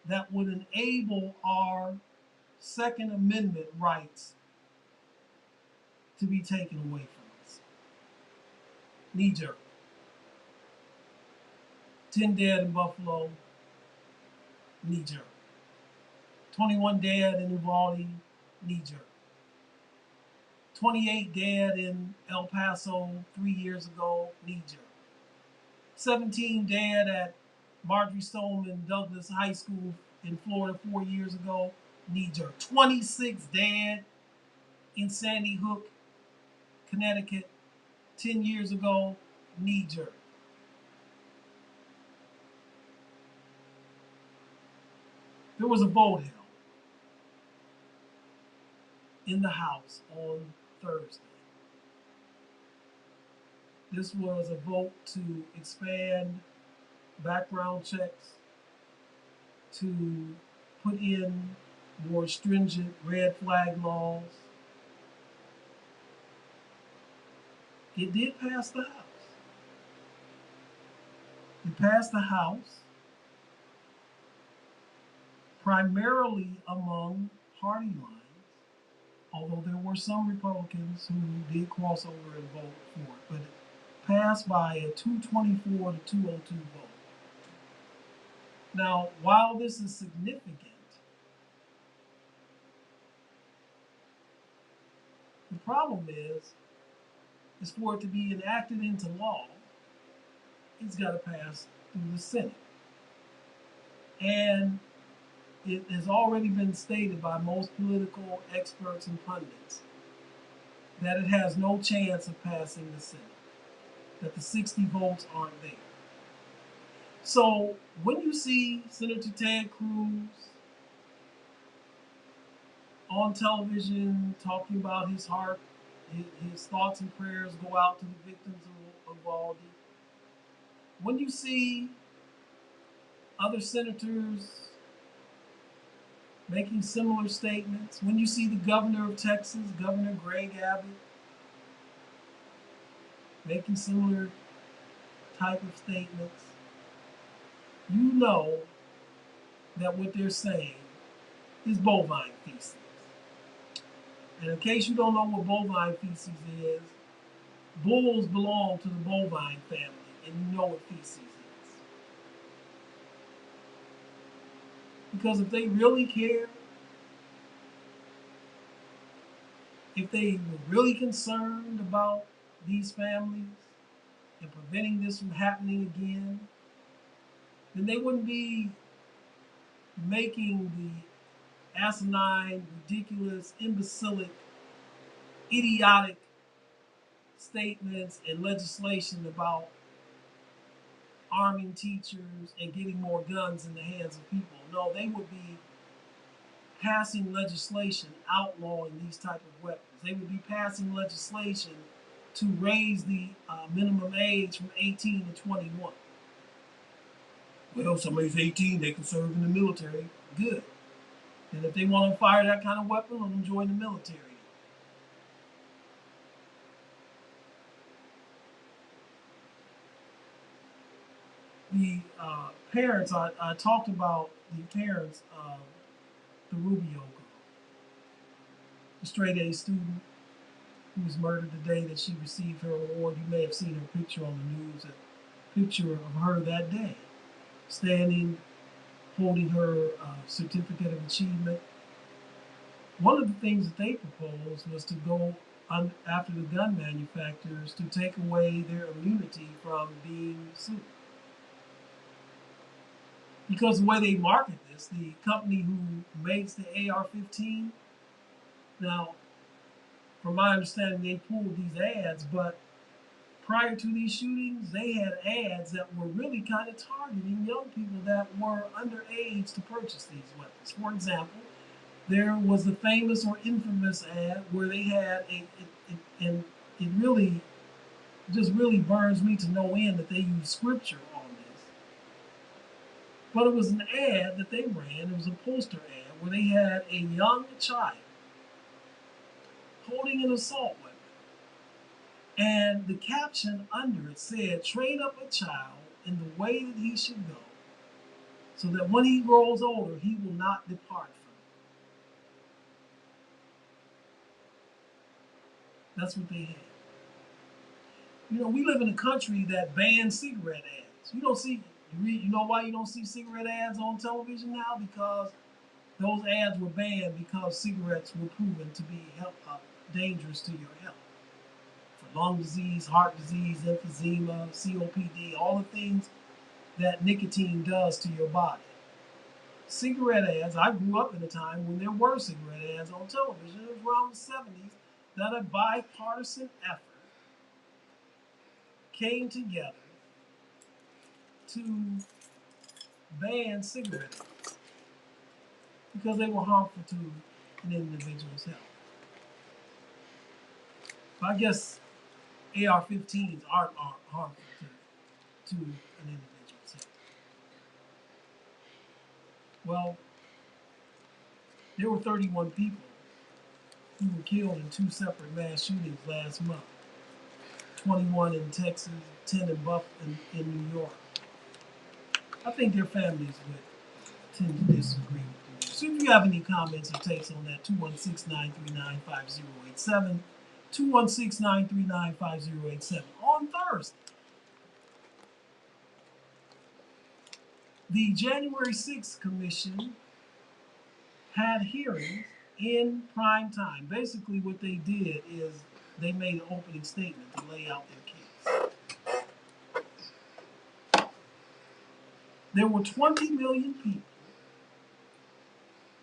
that would enable our Second Amendment rights to be taken away from us. Knee-jerk. 10 dead in Buffalo, knee-jerk. 21 dead in Uvalde, knee-jerk. 28 dead in El Paso 3 years ago, knee-jerk. 17 dead at Marjorie Stoneman Douglas High School in Florida 4 years ago, knee-jerk. 26 dead in Sandy Hook, Connecticut 10 years ago, knee-jerk. There was a vote held in the House on Thursday. This was a vote to expand background checks, to put in more stringent red flag laws. It did pass the House. It passed the House primarily among party lines, although there were some Republicans who did cross over and vote for it, but it passed by a 224 to 202 vote. Now, while this is significant, the problem is for it to be enacted into law, it's got to pass through the Senate. And it has already been stated by most political experts and pundits that it has no chance of passing the Senate, that the 60 votes aren't there. So when you see Senator Ted Cruz on television talking about his heart his thoughts and prayers go out to the victims of Uvalde. When you see other senators making similar statements, when you see the governor of Texas, Governor Greg Abbott, making similar type of statements, you know that what they're saying is bovine feces. And in case you don't know what bovine feces is, bulls belong to the bovine family, and you know what feces is. Because if they really care, if they were really concerned about these families and preventing this from happening again, then they wouldn't be making the asinine, ridiculous, imbecilic, idiotic statements and legislation about arming teachers and getting more guns in the hands of people. No, they would be passing legislation outlawing these type of weapons. They would be passing legislation to raise the minimum age from 18 to 21. Well, somebody's 18, they can serve in the military. Good. And if they want to fire that kind of weapon, let them join the military. The parents, I talked about the parents of the Rubio girl, the straight A student who was murdered the day that she received her award. You may have seen her picture on the news, a picture of her that day, standing, holding her certificate of achievement. One of the things that they proposed was to go after the gun manufacturers to take away their immunity from being sued. Because the way they market this, the company who makes the AR-15, now, from my understanding, they pulled these ads, but prior to these shootings, they had ads that were really kind of targeting young people that were underage to purchase these weapons. For example, there was the famous or infamous ad where they had and it really just really burns me to no end that they use scripture on this. But it was an ad that they ran, it was a poster ad where they had a young child holding an assault weapon. And the caption under it said, "Train up a child in the way that he should go, so that when he grows older, he will not depart from it." That's what they had. You know, we live in a country that bans cigarette ads. You know why you don't see cigarette ads on television now? Because those ads were banned because cigarettes were proven to be dangerous to your health. For lung disease, heart disease, emphysema, COPD, all the things that nicotine does to your body. Cigarette ads, I grew up in a time when there were cigarette ads on television. It was around the 70s that a bipartisan effort came together to ban cigarette ads because they were harmful to an individual's health. But I guess AR-15s aren't harmful to an individual's health. Well, there were 31 people who were killed in 2 separate mass shootings last month. 21 in Texas, 10 in New York. I think their families would tend to disagree with you. So if you have any comments or takes on that, 216-939-5087, 216-939-5087. On Thursday, the January 6th Commission had hearings in prime time. Basically what they did is they made an opening statement to lay out their case. There were 20 million people.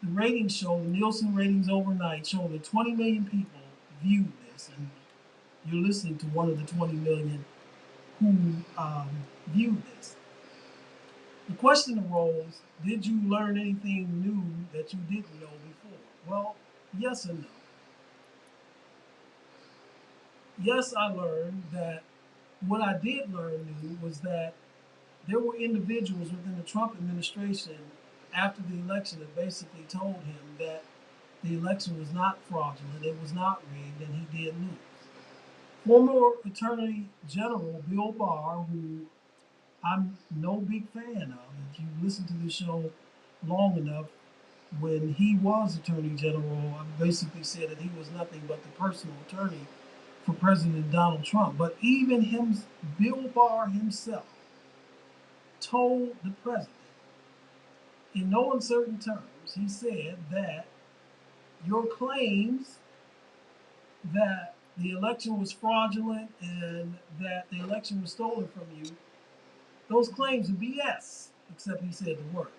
The ratings show, the Nielsen ratings overnight show that 20 million people viewed this, and you're listening to one of the 20 million who viewed this. The question arose, did you learn anything new that you didn't know before? Well, yes and no. yes, I learned that what I did learn new was that there were individuals within the Trump administration after the election that basically told him that the election was not fraudulent, it was not rigged, and he did lose. Former Attorney General Bill Barr, who I'm no big fan of, if you listen to the show long enough, when he was Attorney General, I basically said that he was nothing but the personal attorney for President Donald Trump. But even him, Bill Barr himself, told the president in no uncertain terms, he said that your claims that the election was fraudulent and that the election was stolen from you, those claims are BS, except he said the word.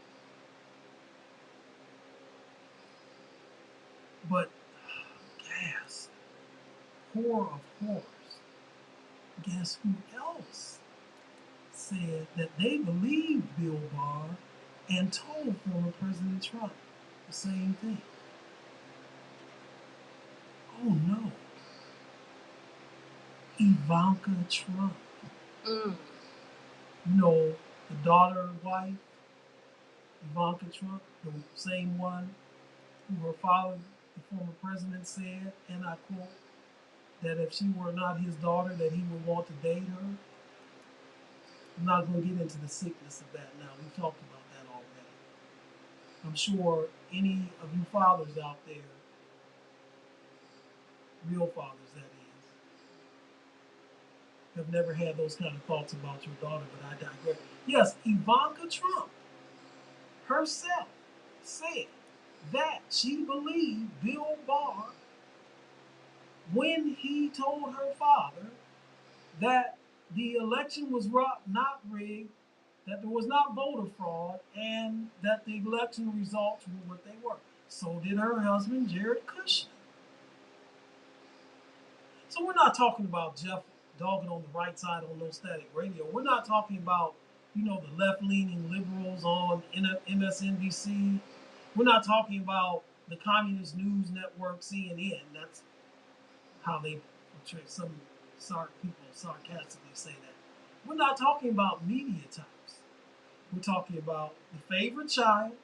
But gas, horror of horrors, guess who else said that they believed Bill Barr and told former President Trump the same thing? Oh no, Ivanka Trump. Mm. You know, the daughter, wife, Ivanka Trump, the same one who her father, the former president, said, and I quote, that if she were not his daughter, that he would want to date her. I'm not going to get into the sickness of that now. We've talked about that already. I'm sure any of you fathers out there, real fathers that is, have never had those kind of thoughts about your daughter, but I digress. Yes, Ivanka Trump herself said that she believed Bill Barr when he told her father that the election was not rigged, that there was not voter fraud, and that the election results were what they were. So did her husband, Jared Kushner. So we're not talking about Jeff Doggett on the right side on No Static Radio. We're not talking about, the left-leaning liberals on MSNBC. We're not talking about the Communist News Network, CNN. That's how they portray, some people sarcastically say that. We're not talking about media types. We're talking about the favorite child,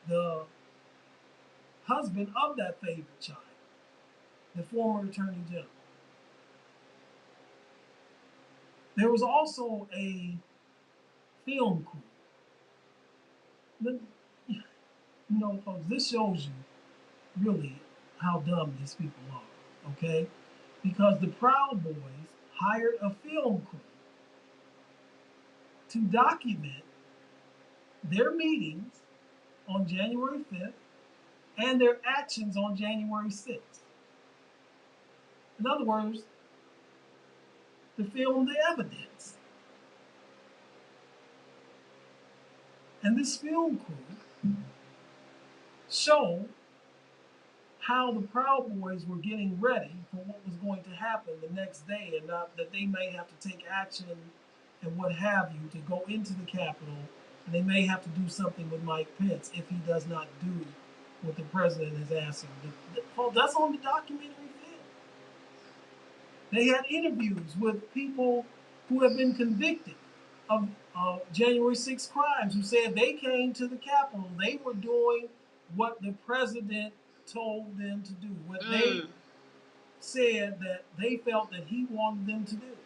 the husband of that favorite child, the former Attorney General. There was also a film crew. Folks, this shows you really how dumb these people are, okay? Because the Proud Boys hired a film crew to document their meetings on January 5th and their actions on January 6th. In other words, to film the evidence. And this film crew showed how the Proud Boys were getting ready for what was going to happen the next day, and that they may have to take action and what have you to go into the Capitol, and they may have to do something with Mike Pence if he does not do what the president has asked him. That's on the documentary film. They had interviews with people who have been convicted of January 6 crimes, who said they came to the Capitol. They were doing what the president told them to do, what they said that they felt that he wanted them to do.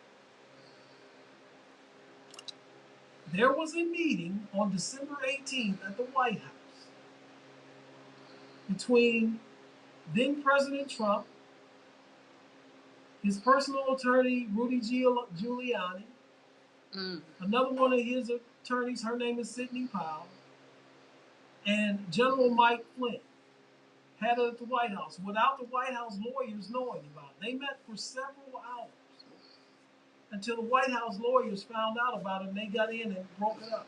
There was a meeting on December 18th at the White House between then President Trump, his personal attorney, Rudy Giuliani, another one of his attorneys, her name is Sidney Powell, and General Mike Flynn, had it at the White House without the White House lawyers knowing about it. They met for several hours until the White House lawyers found out about it and they got in and broke it up.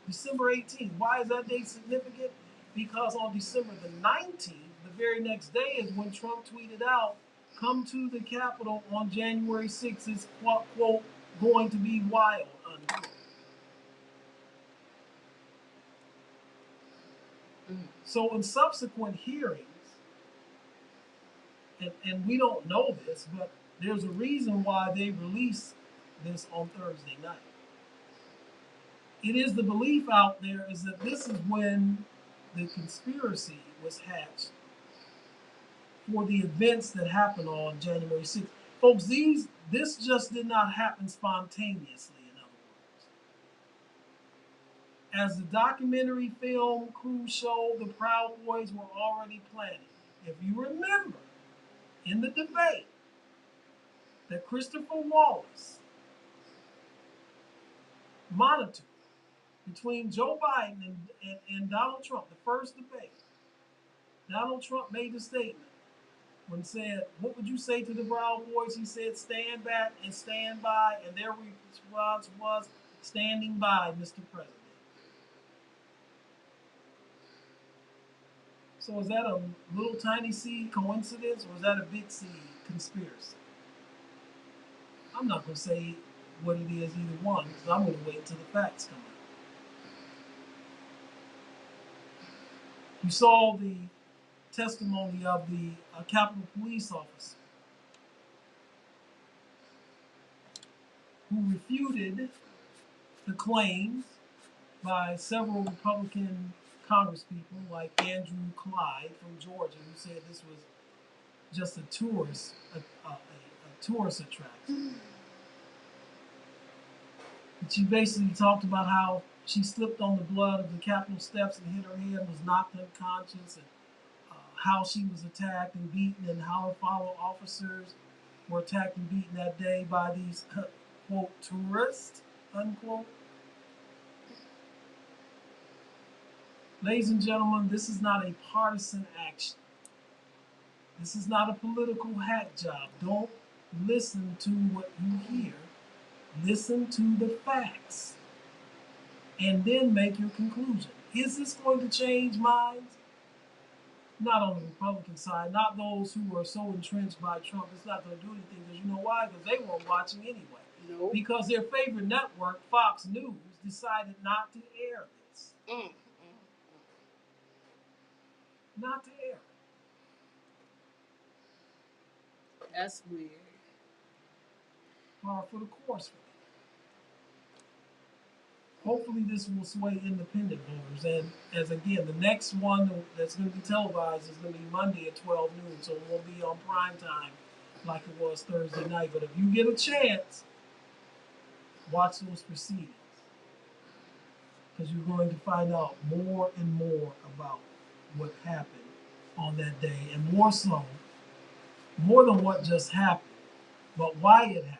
December 18th. Why is that date significant? Because on December the 19th, the very next day, is when Trump tweeted out, "Come to the Capitol on January 6th. It's, quote, going to be wild," unquote. So in subsequent hearings and we don't know this, but there's a reason why they released this on Thursday night. It is the belief out there is that this is when the conspiracy was hatched for the events that happened on January 6th. Folks, this just did not happen spontaneously, in other words. As the documentary film crew showed, the Proud Boys were already planning. If you remember, in the debate that Christopher Wallace monitored between Joe Biden and Donald Trump, the first debate, Donald Trump made the statement when said, "What would you say to the Proud Boys?" He said, "Stand back and stand by," and their response was, "Standing by, Mr. President." So is that a little tiny C coincidence, or is that a big C conspiracy? I'm not going to say what it is either one, because I'm going to wait until the facts come out. You saw the testimony of the Capitol Police officer who refuted the claims by several Republican congresspeople like Andrew Clyde from Georgia, who said this was just a tourist attraction. And she basically talked about how she slipped on the blood of the Capitol steps and hit her head, was knocked unconscious, and how she was attacked and beaten, and how her fellow officers were attacked and beaten that day by these quote tourists unquote. Ladies and gentlemen, this is not a partisan action. This is not a political hack job. Don't listen to what you hear. Listen to the facts and then make your conclusion. Is this going to change minds? Not on the Republican side, not those who are so entrenched by Trump. It's not going to do anything, because you know why? Because they weren't watching anyway. Nope. Because their favorite network, Fox News, decided not to air this. Not to air. That's weird. Par for the course for them. Hopefully this will sway independent voters. And as again, the next one that's going to be televised is going to be Monday at 12 noon. So it won't be on prime time like it was Thursday night. But if you get a chance, watch those proceedings, because you're going to find out more and more about what happened on that day. And more so, more than what just happened, but why it happened,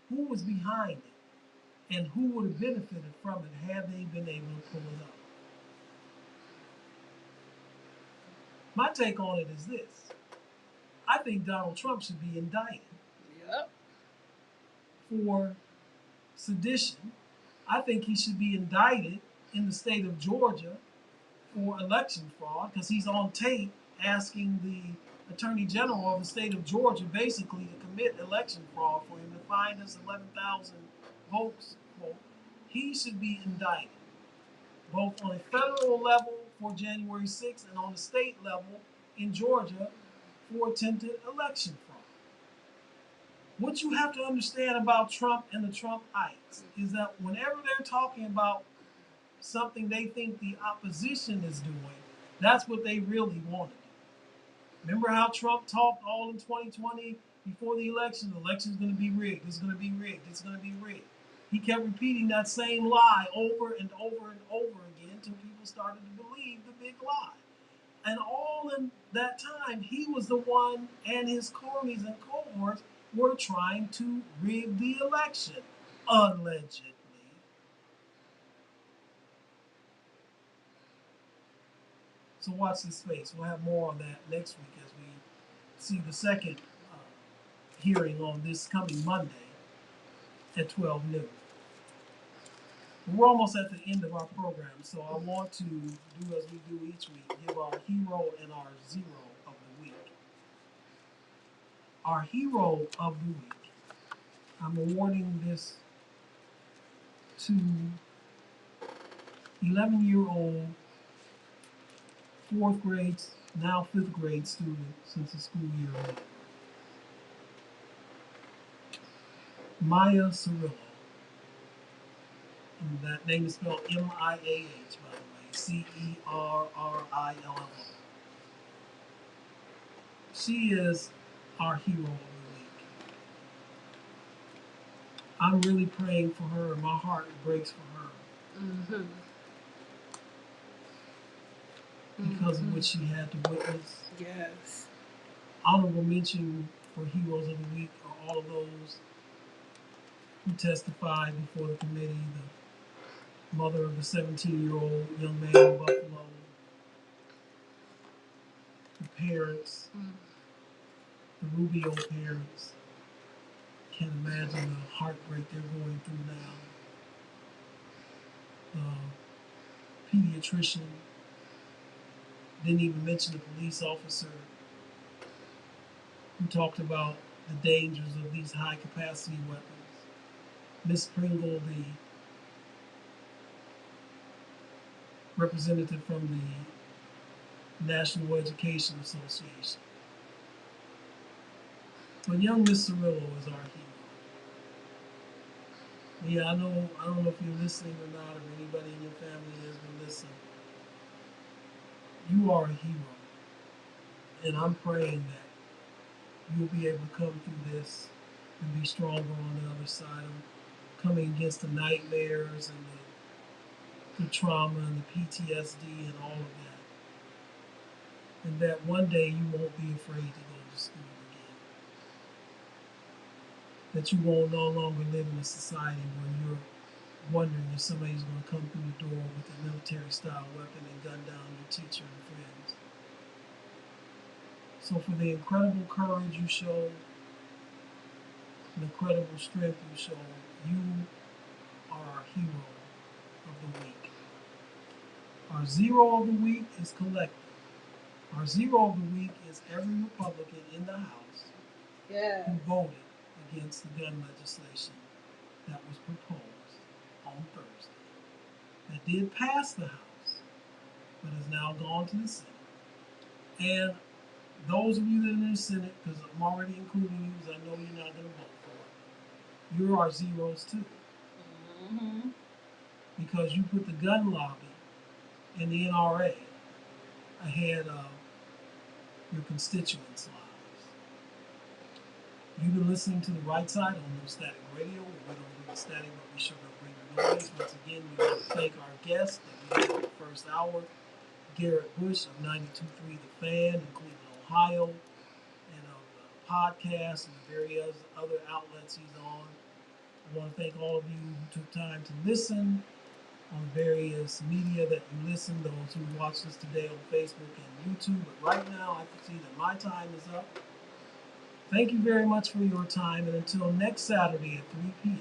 who was behind it, and who would have benefited from it had they been able to pull it up. My take on it is this. I think Donald Trump should be indicted for sedition. I think he should be indicted in the state of Georgia for election fraud, because he's on tape asking the Attorney General of the state of Georgia basically to commit election fraud for him to find us 11,000 votes. He should be indicted, both on a federal level for January 6th and on the state level in Georgia for attempted election fraud. What you have to understand about Trump and the Trumpites is that whenever they're talking about something they think the opposition is doing, that's what they really want to do. Remember how Trump talked all in 2020 before the election? The election's going to be rigged. It's going to be rigged. It's going to be rigged. He kept repeating that same lie over and over and over again until people started to believe the big lie. And all in that time, he was the one, and his cronies and cohorts were trying to rig the election, allegedly. So watch this space. We'll have more on that next week as we see the second hearing on this coming Monday at 12 noon. We're almost at the end of our program, so I want to do as we do each week, give our hero and our zero of the week. Our hero of the week, I'm awarding this to 11-year-old fourth grade, now fifth grade student since the school year ended. Maya Cirillo. And that name is spelled M-I-A-H, by the way. Cerrillo. She is our hero of the week. I'm really praying for her. My heart breaks for her. Mm-hmm. Because of what she had to witness. Yes. Honorable mention for Heroes of the Week are all of those who testified before the committee. The mother of the 17-year-old young man in Buffalo. The parents. The Rubio parents. Can't imagine the heartbreak they're going through now. The pediatrician. Didn't even mention the police officer who talked about the dangers of these high-capacity weapons. Miss Pringle, the representative from the National Education Association. But young Miss Cirillo is our hero. Yeah, I don't know if you're listening or not, or anybody in your family is, but listen. You are a hero. And I'm praying that you'll be able to come through this and be stronger on the other side of coming against the nightmares and the trauma and the PTSD and all of that. And that one day you won't be afraid to go to school again. That you won't no longer live in a society where you're wondering if somebody's going to come through the door with a military-style weapon and gun down your teacher and friends. So for the incredible courage you show, the incredible strength you show, you are our hero of the week. Our zero of the week is collective. Our zero of the week is every Republican in the House who voted against the gun legislation that was proposed on Thursday. That did pass the House, but has now gone to the Senate. And those of you that are in the Senate, because I'm already including you, because I know you're not going to vote for it, you're our zeros too. Mm-hmm. Because you put the gun lobby and the NRA ahead of your constituents' lives. You've been listening to the right side on No Static Radio. We don't do the static, but we sure don't bring the noise. Once again, we want to thank our guest that we had in the first hour, Garrett Bush of 92.3 The Fan in Cleveland, Ohio, and of the podcast and the various other outlets he's on. I want to thank all of you who took time to listen on various media that you listen, those who watched us today on Facebook and YouTube. But right now, I can see that my time is up. Thank you very much for your time, and until next Saturday at 3 p.m.,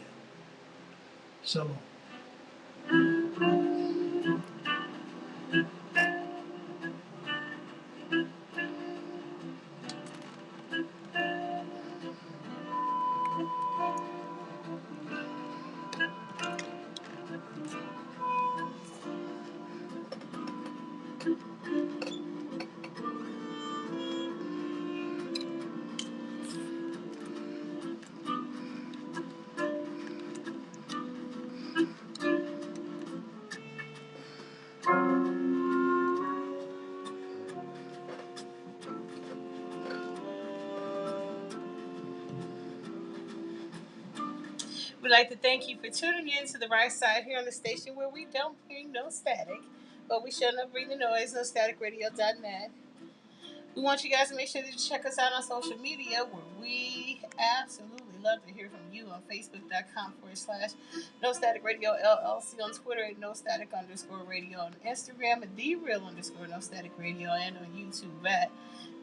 shalom. We'd like to thank you for tuning in to the right side here on the station where we don't bring no static, but we shall not bring the noise, nostaticradio.net. We want you guys to make sure that you check us out on social media where we absolutely love to hear from you on Facebook.com/No Static Radio LLC, on Twitter at No Static _radio, on Instagram at TheReal_No Static Radio, and on YouTube at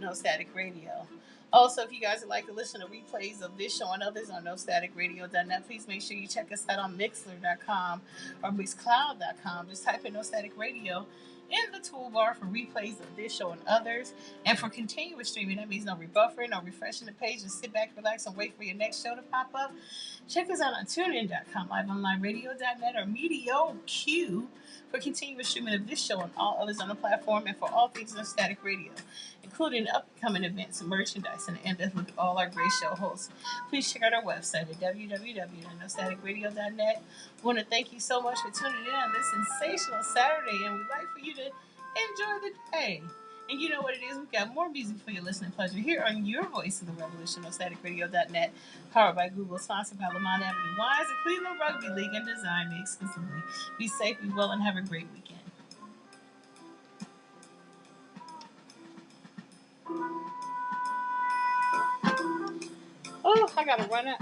No Static Radio. Also, if you guys would like to listen to replays of this show and others on nostaticradio.net, please make sure you check us out on Mixler.com or Mixcloud.com. Just type in No Static Radio in the toolbar for replays of this show and others. And for continuous streaming, that means no rebuffering, no refreshing the page. Just sit back, relax, and wait for your next show to pop up. Check us out on TuneIn.com, LiveOnlineRadio.net, or MediaQ for continuous streaming of this show and all others on the platform, and for all things on Static Radio, including upcoming events, merchandise, and in-depth with all our great show hosts. Please check out our website at www.nostaticradio.net. We want to thank you so much for tuning in on this sensational Saturday, and we'd like for you to enjoy the day. And you know what it is, we've got more music for your listening pleasure here on your voice of the revolution on staticradio.net, powered by Google, sponsored by Lamont Avenue Wines, the Cleveland Rugby League, and designed me exclusively. Be safe, be well, and have a great weekend. Oh, I gotta run out.